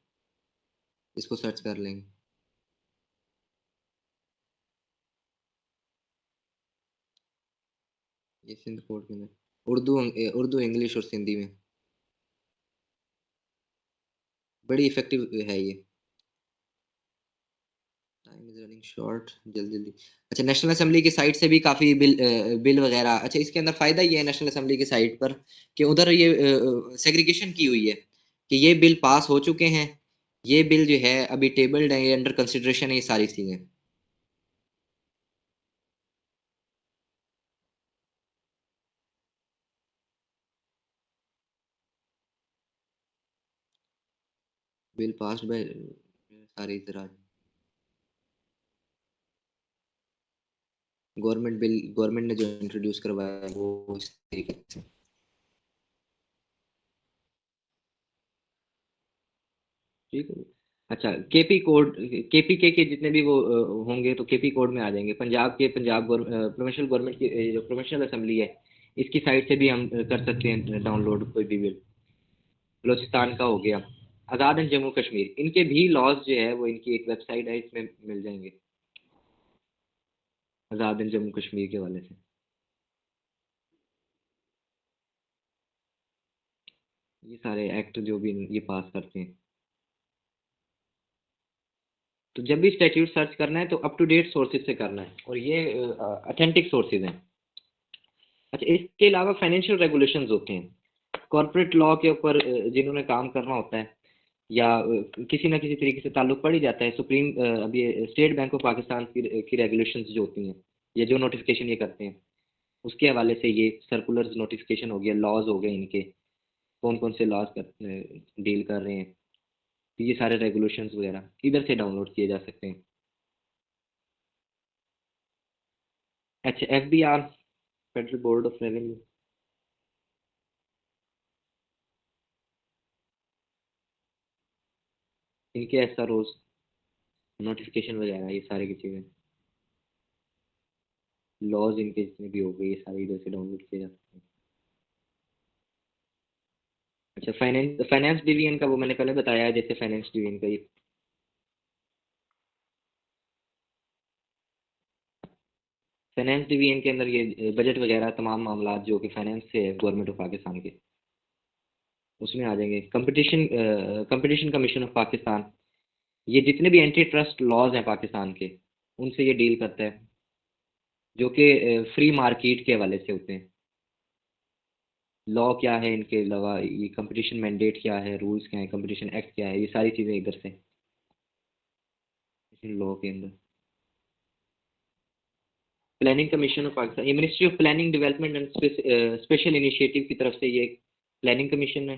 इसको सर्च कर लेंगे। ये सिंध कोड के अंदर उर्दू इंग्लिश और सिंधी में बड़ी इफेक्टिव है ये। टाइम इज रनिंग शॉर्ट, जल्दी जल्दी। अच्छा, नेशनल असेंबली की साइट से भी काफ़ी बिल वगैरह, अच्छा इसके अंदर फ़ायदा ये है नेशनल असेंबली की साइट पर कि उधर ये सेग्रीगेशन की हुई है कि ये बिल पास हो चुके हैं, ये बिल जो है अभी टेबल्ड है, ये अंडर कंसिडरेशन है, ये सारी चीज़ें। बिल पास बाय सारी तरह, गवर्नमेंट बिल, गवर्नमेंट ने जो इंट्रोड्यूस करवाया है, वो इस तरीके से। ठीक है। अच्छा, केपी कोड, KPK के जितने भी वो होंगे तो KP कोड में आ जाएंगे। पंजाब के पंजाब प्रोविंशियल गवर्नमेंट की जो प्रोविंशियल असेंबली है, इसकी साइट से भी हम कर सकते हैं डाउनलोड कोई भी बिल। बलोचिस्तान का हो गया, आज़ाद एंड जम्मू कश्मीर, इनके भी लॉज जो है वो इनकी एक वेबसाइट है, इसमें मिल जाएंगे आज़ाद एंड जम्मू कश्मीर के हवाले से। ये सारे एक्ट जो भी ये पास करते हैं, तो जब भी स्टैट्यूट सर्च करना है तो अप टू डेट सोर्सेज से करना है, और ये अथेंटिक सोर्सेज हैं। अच्छा, इसके अलावा फाइनेंशियल रेगुलेशंस होते हैं कॉर्पोरेट लॉ के ऊपर, जिन्होंने काम करना होता है या किसी ना किसी तरीके से ताल्लुक पड़ ही जाता है। सुप्रीम अभी स्टेट बैंक ऑफ पाकिस्तान की रेगुलेशंस जो होती हैं, ये जो नोटिफिकेशन ये करते हैं, उसके हवाले से ये सर्कुलर्स नोटिफिकेशन हो गया, लॉज हो गए इनके, कौन कौन से लॉज डील कर रहे हैं, तो ये सारे रेगुलेशंस वगैरह इधर से डाउनलोड किए जा सकते हैं। अच्छा, FBR, federal board of revenue, इनके SROs, नोटिफिकेशन वगैरह, ये सारी की चीज़ें, लॉज इनके जितने भी हो गए, ये सारे इधर से डाउनलोड किए जा सकते हैं। अच्छा, फाइनेंस फाइनेंस डिवीजन का वो मैंने पहले बताया है, जैसे फाइनेंस डिवीजन का ये फाइनेंस डिवीजन के अंदर ये बजट वगैरह तमाम मामला जो कि फाइनेंस से है गवर्नमेंट ऑफ पाकिस्तान के, उसमें आ जाएंगे। कंपटीशन कमीशन ऑफ पाकिस्तान, ये जितने भी एंटी ट्रस्ट लॉज हैं पाकिस्तान के, उनसे ये डील करता है, जो कि फ्री मार्केट के हवाले से होते हैं। लॉ क्या है इनके अलावा, ये कंपटीशन मैंडेट क्या है, रूल्स क्या है, कंपटीशन एक्ट क्या है, ये सारी चीज़ें इधर से। लॉ के अंदर प्लानिंग कमीशन ऑफ पाकिस्तान, ये ministry of planning development and special initiative की तरफ से ये प्लानिंग कमीशन है।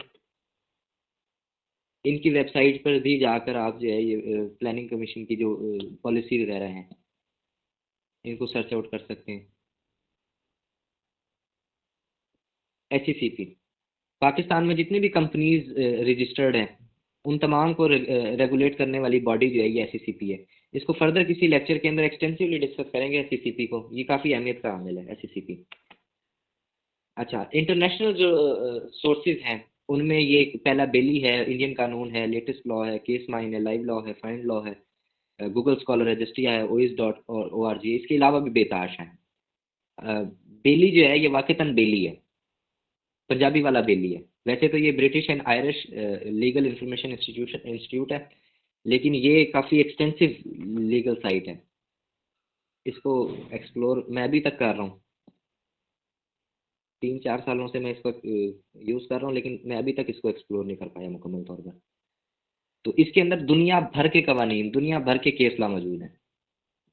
इनकी वेबसाइट पर भी जाकर आप जो है ये प्लानिंग कमीशन की जो पॉलिसी वगैरह हैं इनको सर्च आउट कर सकते हैं। HECP पाकिस्तान में जितनी भी कंपनीज रजिस्टर्ड हैं उन तमाम को रेगुलेट करने वाली बॉडी जो है ये HECP है। इसको फर्दर किसी लेक्चर के अंदर एक्सटेंसिवली डिस्कस करेंगे HECP को, ये काफ़ी अहमियत का हामिल है HECP। अच्छा, इंटरनेशनल जो सोर्सेज हैं उनमें ये पहला बेली है, इंडियन कानून है, लेटेस्ट लॉ है, केस माइन है, लाइव लॉ है, फाइंड लॉ है, गूगल स्कॉलर है, जस्टिया है, ois.org। इसके अलावा भी बेताश हैं। बेली जो है ये वाकईतन बेली है, पंजाबी वाला बेली है। वैसे तो ये British and Irish legal information institute है, लेकिन ये काफ़ी एक्सटेंसिव लीगल साइट है। इसको एक्सप्लोर मैं अभी तक कर रहा हूँ, 3-4 सालों से मैं इसको यूज़ कर रहा हूँ, लेकिन मैं अभी तक इसको एक्सप्लोर नहीं कर पाया मुकम्मल तौर पर। तो इसके अंदर दुनिया भर के कवानीन, दुनिया भर के केस लॉ मौजूद हैं।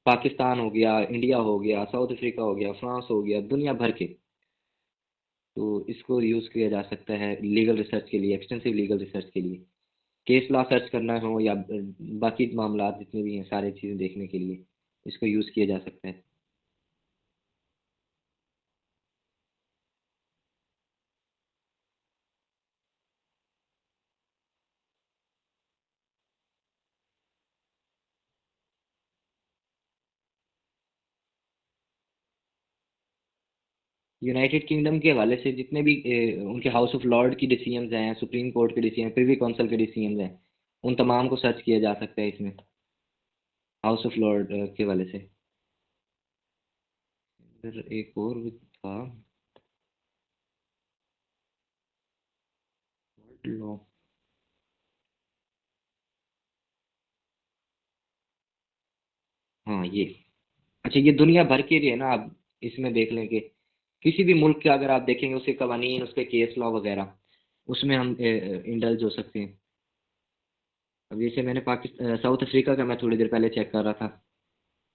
पाकिस्तान हो गया, इंडिया हो गया, साउथ अफ्रीका हो गया, फ्रांस हो गया, दुनिया भर के। तो इसको यूज़ किया जा सकता है लीगल रिसर्च के लिए, एक्सटेंसिव लीगल रिसर्च के लिए, केस लॉ सर्च करना हो या बाकी मामला जितने भी हैं सारी चीज़ें देखने के लिए इसको यूज़ किया जा सकता है। यूनाइटेड किंगडम के हवाले से जितने भी उनके हाउस ऑफ लॉर्ड की डिसीजंस हैं, सुप्रीम कोर्ट के डिसीजन, प्रिवी काउंसिल के डिसीजंस हैं, उन तमाम को सर्च किया जा सकता है इसमें हाउस ऑफ लॉर्ड के हवाले से। फिर एक और भी था लॉ, हाँ ये, अच्छा ये दुनिया भर के लिए है ना, आप इसमें देख लें कि किसी भी मुल्क के अगर आप देखेंगे उसके कवानीन, उसके केस लॉ वगैरह, उसमें हम इंडल्ज हो सकते हैं। अब जैसे मैंने पाकिस्तान साउथ अफ्रीका का मैं थोड़ी देर पहले चेक कर रहा था,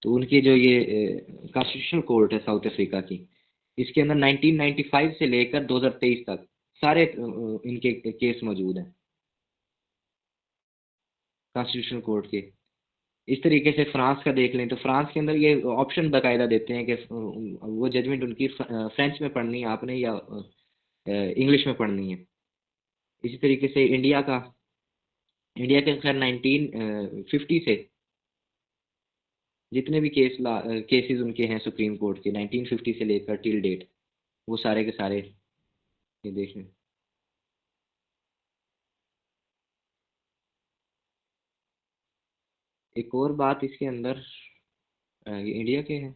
तो उनकी जो ये कॉन्स्टिट्यूशनल कोर्ट है साउथ अफ्रीका की, इसके अंदर 1995 से लेकर 2023 तक सारे इनके केस मौजूद हैं कॉन्स्टिट्यूशनल कोर्ट के। इस तरीके से फ्रांस का देख लें तो फ्रांस के अंदर ये ऑप्शन बाकायदा देते हैं कि वो जजमेंट उनकी फ्रेंच में पढ़नी है आपने या इंग्लिश में पढ़नी है। इसी तरीके से इंडिया के खैर 1950 से जितने भी केसेस उनके हैं सुप्रीम कोर्ट के 1950 से लेकर टिल डेट, वो सारे के सारे ये देख लें। एक और बात इसके अंदर, ये इंडिया के हैं,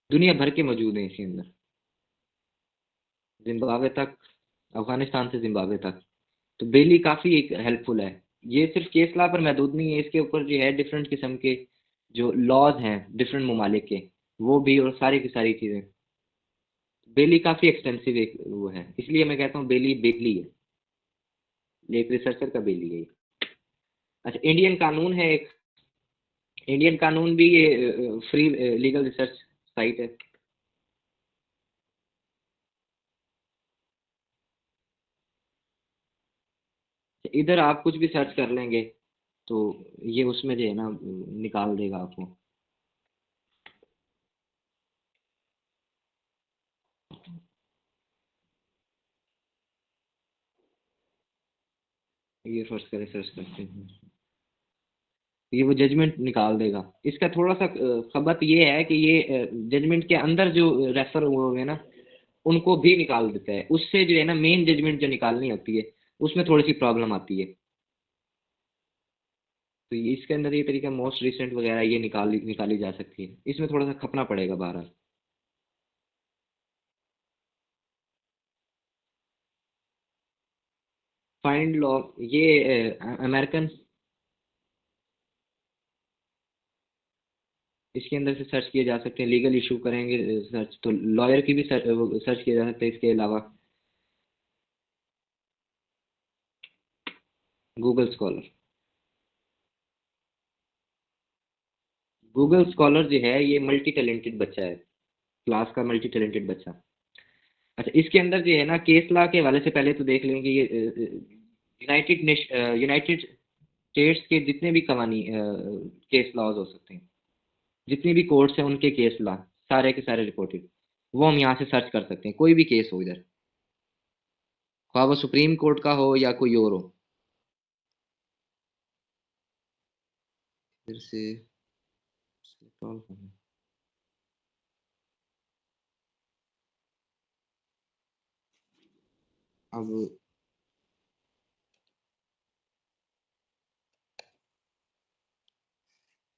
दुनिया भर के मौजूद हैं इसके अंदर, जिम्बाब्वे तक, अफगानिस्तान से जिम्बाब्वे तक। तो बेली काफ़ी एक हेल्पफुल है। ये सिर्फ केस लॉ पर महदूद नहीं है, इसके ऊपर जो है डिफरेंट किस्म के जो लॉज हैं डिफरेंट ममालिक के, वो भी, और सारी की सारी चीज़ें। बेली काफ़ी एक्सटेंसिव एक वो है, इसलिए मैं कहता हूँ बेली बेली है, ये एक रिसर्चर का बेली है ये। अच्छा, इंडियन कानून है एक, इंडियन कानून भी ये फ्री लीगल रिसर्च साइट है। इधर आप कुछ भी सर्च कर लेंगे तो ये उसमें जो है ना निकाल देगा आपको। ये फर्स्ट करें, सर्च करते हैं, ये वो जजमेंट निकाल देगा। इसका थोड़ा सा खबत ये है कि ये जजमेंट के अंदर जो रेफर हुए हुए हैं ना उनको भी निकाल देता है, उससे जो है ना मेन जजमेंट जो निकालनी होती है उसमें थोड़ी सी प्रॉब्लम आती है। तो इसके अंदर ये तरीका मोस्ट रिसेंट वगैरह ये निकाली जा सकती है, इसमें थोड़ा सा खपना पड़ेगा बहरहाल। फाइंड लॉ, ये अमेरिकन, इसके अंदर से सर्च किए जा सकते हैं, लीगल इशू करेंगे सर्च तो लॉयर की भी सर्च किया जा सकता है। इसके अलावा गूगल स्कॉलर, गूगल स्कॉलर जो है ये मल्टी टैलेंटेड बच्चा है, क्लास का मल्टी टैलेंटेड बच्चा। अच्छा, इसके अंदर जो है ना केस लॉ के हवाले से पहले तो देख लेंगे ये यूनाइटेड स्टेट्स के जितने भी कवानी केस लॉज हो सकते हैं, जितने भी कोर्ट्स हैं उनके केस लॉ सारे के सारे रिपोर्टेड, वो हम यहाँ से सर्च कर सकते हैं, कोई भी केस हो इधर, ख्वाह वो सुप्रीम कोर्ट का हो या कोई और हो। फिर से install करना। अब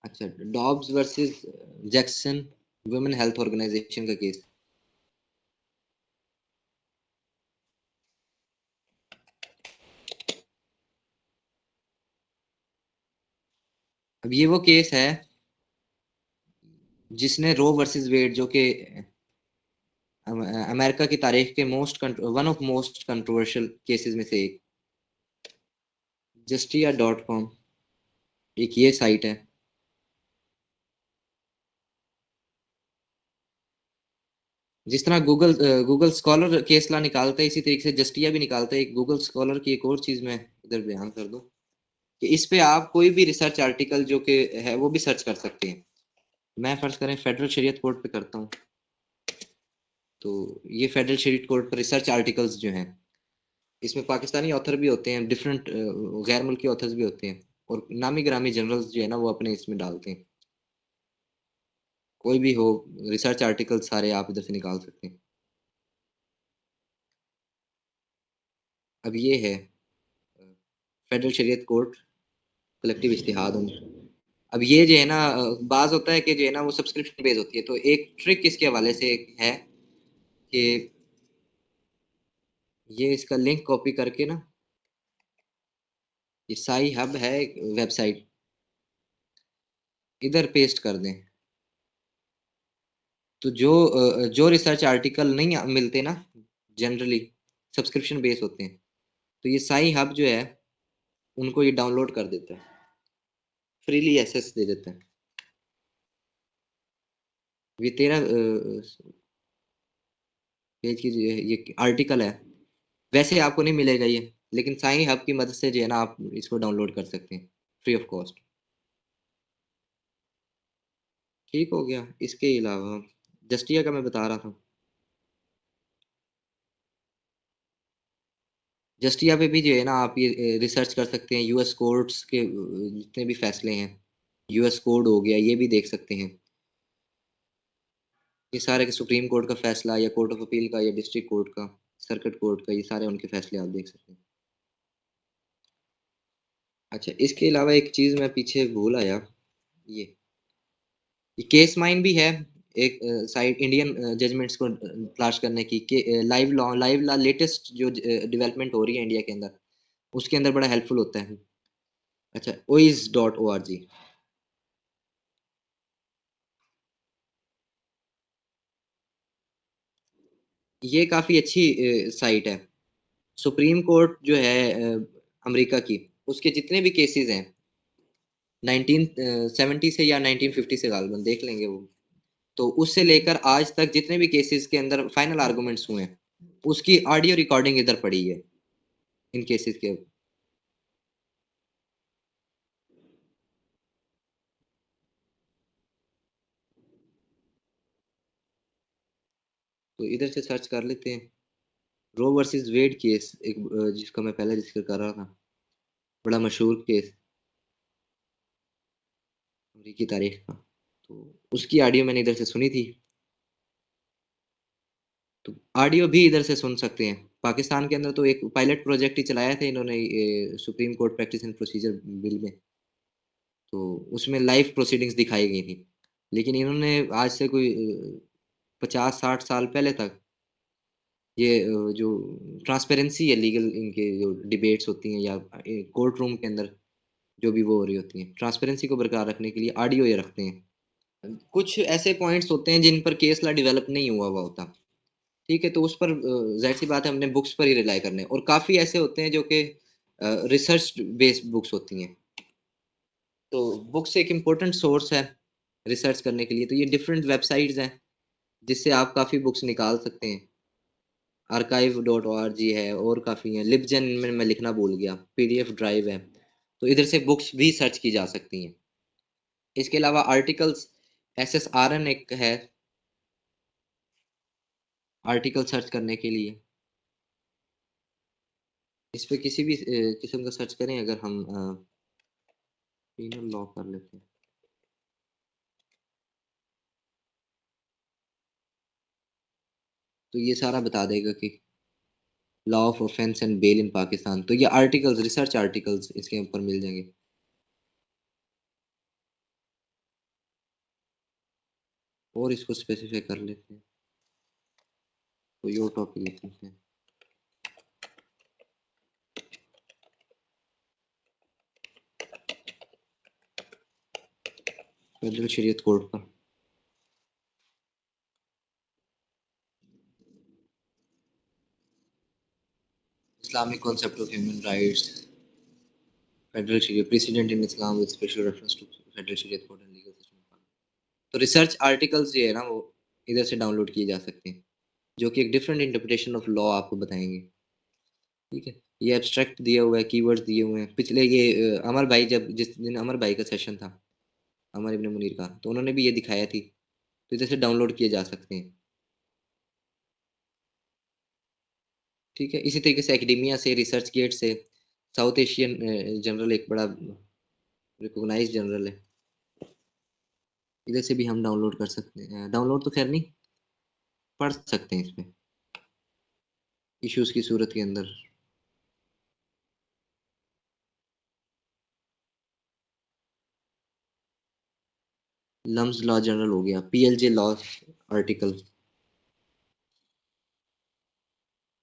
अच्छा, Dobbs versus Jackson women health organisation का केस। अब ये वो केस है जिसने रो वर्सेस वेड, जो कि अमेरिका की तारीख के one of most controversial cases में से एक, justia.com एक ये साइट है। जिस तरह गूगल स्कॉलर केस ला निकालता है, इसी तरीके से जस्टिया भी निकालता है। गूगल स्कॉलर की एक और चीज मैं इधर बयान कर दूं कि इस पे आप कोई भी रिसर्च आर्टिकल जो कि है वो भी सर्च कर सकते हैं। मैं फर्ज करें फेडरल शरीयत कोर्ट पे करता हूँ, तो ये फेडरल शरीयत कोर्ट पर रिसर्च आर्टिकल्स जो हैं, इसमें पाकिस्तानी ऑथर भी होते हैं, डिफरेंट गैर मुल्की ऑथर्स भी होते हैं, और नामी ग्रामी जर्नल्स जो है ना वो अपने इसमें डालते हैं। कोई भी हो रिसर्च आर्टिकल सारे आप इधर से निकाल सकते हैं। अब ये है फेडरल शरीयत कोर्ट कलेक्टिव इज्तिहाद उम्र। अब ये जो है ना बाज होता है कि जो है ना वो सब्सक्रिप्शन बेस होती है, तो एक ट्रिक इसके हवाले से है कि ये इसका लिंक कॉपी करके ना, ये साई हब है वेबसाइट, इधर पेस्ट कर दें। तो जो रिसर्च आर्टिकल नहीं मिलते ना, जनरली सब्सक्रिप्शन बेस होते हैं, तो ये साई हब जो है उनको ये डाउनलोड कर देता है, फ्रीली एक्सेस दे देता है। ये तेरा पेज की ये आर्टिकल है, वैसे आपको नहीं मिलेगा ये, लेकिन साई हब की मदद से जो है ना आप इसको डाउनलोड कर सकते हैं फ्री ऑफ कॉस्ट। ठीक हो गया। इसके अलावा जस्टिया का मैं बता रहा था, जस्टिया पे भी जो है ना आप ये रिसर्च कर सकते हैं, यूएस कोर्ट्स के जितने भी फैसले हैं, यूएस कोड हो गया, ये भी देख सकते हैं। ये सारे के सुप्रीम कोर्ट का फैसला या कोर्ट ऑफ अपील का या डिस्ट्रिक्ट कोर्ट का, सर्किट कोर्ट का, ये सारे उनके फैसले आप देख सकते हैं। अच्छा, इसके अलावा एक चीज़ मैं पीछे भूल आया, ये ये केस माइन भी है, एक साइट इंडियन जजमेंट्स को तलाश करने की, कि लाइव लॉ लेटेस्ट जो डेवलपमेंट हो रही है इंडिया के अंदर, उसके अंदर बड़ा हेल्पफुल होता है। अच्छा, ois.org, ये काफ़ी अच्छी साइट है। सुप्रीम कोर्ट जो है अमेरिका की, उसके जितने भी केसेस हैं 1970 से या 1950 से, गालबन देख लेंगे वो, तो उससे लेकर आज तक जितने भी केसेस के अंदर फाइनल आर्गुमेंट्स हुए हैं, उसकी ऑडियो रिकॉर्डिंग इधर पड़ी है इन केसेस के। तो इधर से सर्च कर लेते हैं, रो वर्सेस वेड केस, एक जिसका मैं पहले जिक्र कर रहा था, बड़ा मशहूर केस अमरीकी तारीख का, तो उसकी ऑडियो मैंने इधर से सुनी थी, तो ऑडियो भी इधर से सुन सकते हैं। पाकिस्तान के अंदर तो एक पायलट प्रोजेक्ट ही चलाया था इन्होंने supreme court practice and procedure bill में, तो उसमें लाइव प्रोसीडिंग्स दिखाई गई थी, लेकिन इन्होंने आज से कोई 50-60 साल पहले तक ये जो ट्रांसपेरेंसी है लीगल, इनके जो डिबेट्स होती हैं या कोर्ट रूम के अंदर जो भी वो हो रही होती हैं, ट्रांसपेरेंसी को बरकरार रखने के लिए ऑडियो ये रखते हैं। कुछ ऐसे पॉइंट्स होते हैं जिन पर केस ला डेवलप नहीं हुआ हुआ होता, ठीक है, तो उस पर जाहिर सी बात है हमने बुक्स पर ही रिलाई करने, और काफ़ी ऐसे होते हैं जो कि रिसर्च बेस्ड बुक्स होती हैं, तो बुक्स एक इम्पोर्टेंट सोर्स है रिसर्च करने के लिए। तो ये डिफरेंट वेबसाइट्स हैं जिससे आप काफ़ी बुक्स निकाल सकते हैं। archive.org है और काफ़ी हैं। लिबजन में मैं लिखना भूल गया, पीडीएफ ड्राइव है। तो इधर से बुक्स भी सर्च की जा सकती हैं। इसके अलावा आर्टिकल्स, SSRN एक है आर्टिकल सर्च करने के लिए। इस पे किसी भी किस्म का सर्च करें, अगर हम पीनल लॉ कर लेते हैं, तो ये सारा बता देगा कि law of offence and bail in Pakistan. तो ये आर्टिकल्स, रिसर्च आर्टिकल्स इसके ऊपर मिल जाएंगे। और इसको स्पेसिफाई कर लेते हैं, कोई और टॉपिक लिख लेते हैं। फेडरल शरीयत कोड पर Islamic concept of human rights, federal Shariat president in Islam with special reference to federal Shariat code and legal system. तो रिसर्च आर्टिकल्स जो है ना, वो इधर से डाउनलोड किए जा सकते हैं, जो कि एक डिफरेंट इंटरप्रिटेशन ऑफ लॉ आपको बताएंगे। ठीक है, ये एब्स्ट्रैक्ट दिया हुआ है, कीवर्ड्स दिए हुए हैं। पिछले ये अमर भाई, जब जिस दिन अमर भाई का सेशन था, अमर इब्न मुनीर का, तो उन्होंने भी ये दिखाया थी। तो इधर से डाउनलोड किए जा सकते हैं। ठीक है, इसी तरीके से एकेडेमिया से, रिसर्च गेट से, साउथ एशियन जर्नल एक बड़ा रिकॉग्नाइज जर्नल है, इधर से भी हम डाउनलोड कर सकते हैं। डाउनलोड तो खैर नहीं, पढ़ सकते हैं इसमें इश्यूज की सूरत के अंदर। लम्स लॉ जर्नल हो गया, PLJ लॉ आर्टिकल,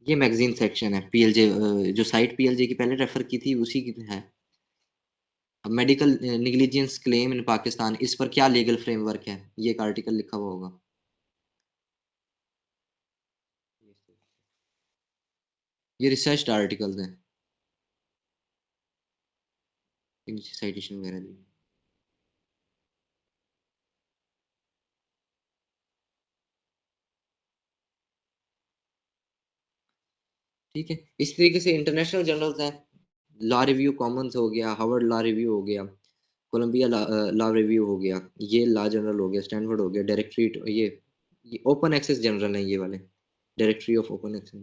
ये मैगजीन सेक्शन है। PLJ जो साइट PLJ की पहले रेफर की थी उसी की है। Medical negligence claim in Pakistan, इस पर क्या लीगल फ्रेमवर्क है, ये एक आर्टिकल लिखा हुआ होगा। ये रिसर्च आर्टिकल्स हैं, नीचे साइटेशन वगैरह दी। ठीक है, इस तरीके से इंटरनेशनल जर्नल्स हैं। लॉ रिव्यू कॉमन्स हो गया, हार्वर्ड लॉ रिव्यू हो गया, कोलंबिया लॉ रिव्यू हो गया, ये लॉ जर्नल हो गया, स्टैनफोर्ड हो गया, डायरेक्टरी, ये ओपन एक्सेस जर्नल है ये वाले, डायरेक्टरी ऑफ ओपन एक्सेस।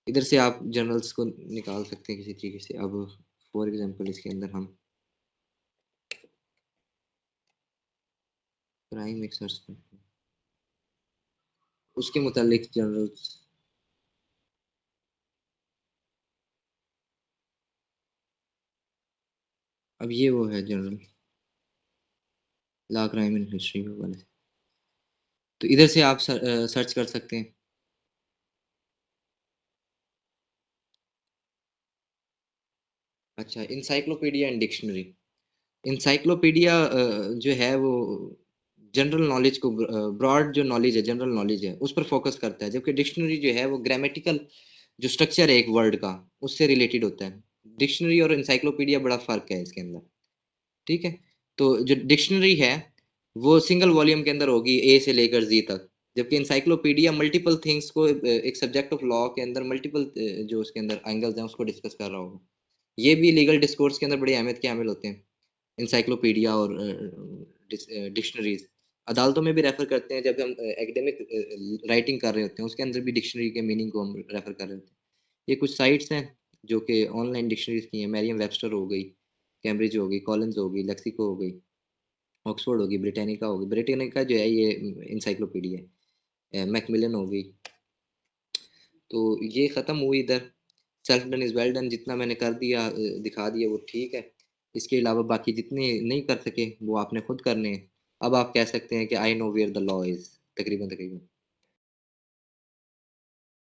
इधर से आप जर्नल्स को निकाल सकते हैं किसी तरीके से। अब फॉर एग्जांपल इसके अंदर हम क्राइम एक सर्च करते हैं, उसके मुतालिक जर्नल्स। अब ये वो है journal, law crime in history वाले। तो इधर से आप सर्च कर सकते हैं। अच्छा, इंसाइक्लोपीडिया एंड डिक्शनरी। इंसाइक्लोपीडिया जो है वो जनरल नॉलेज को, ब्रॉड जो नॉलेज है, जनरल नॉलेज है, उस पर फोकस करता है, जबकि डिक्शनरी जो है वो ग्रामेटिकल जो स्ट्रक्चर है एक वर्ड का, उससे रिलेटेड होता है। डिक्शनरी और इंसाइक्लोपीडिया बड़ा फर्क है इसके अंदर। ठीक है, तो जो डिक्शनरी है वो सिंगल वॉल्यूम के अंदर होगी, ए से लेकर जी तक, जबकि इंसाइक्लोपीडिया मल्टीपल थिंग्स को एक सब्जेक्ट ऑफ लॉ के अंदर मल्टीपल जो उसके अंदर एंगल्स हैं उसको डिस्कस कर रहा होगा। ये भी लीगल डिस्कोर्स के अंदर बड़ी अहमियत के हामिल होते हैं, इंसाइक्लोपीडिया और डिक्शनरीज। अदालतों में भी रेफर करते हैं, जब हम एकेडमिक राइटिंग कर रहे होते हैं उसके अंदर भी डिक्शनरी के मीनिंग को हम रेफर कर रहे होते हैं। ये कुछ साइट्स हैं जो कि ऑनलाइन डिक्शनरीज की हैं। मैरियम वेबस्टर हो गई, कैम्ब्रिज हो गई, कॉलिंस हो गई, लेक्सिको हो गई, ऑक्सफोर्ड होगी, ब्रिटानिका होगी। ब्रिटानिका जो है ये इंसाइक्लोपीडिया है। मैकमिलन हो गई। तो ये ख़त्म हुई इधर। Self done is well done, जितना मैंने कर दिया, दिखा दिया, वो ठीक है। इसके अलावा बाकी जितने नहीं कर सके वो आपने खुद करने हैं। अब आप कह सकते हैं कि I know where the law is, तकरीबन तकरीबन।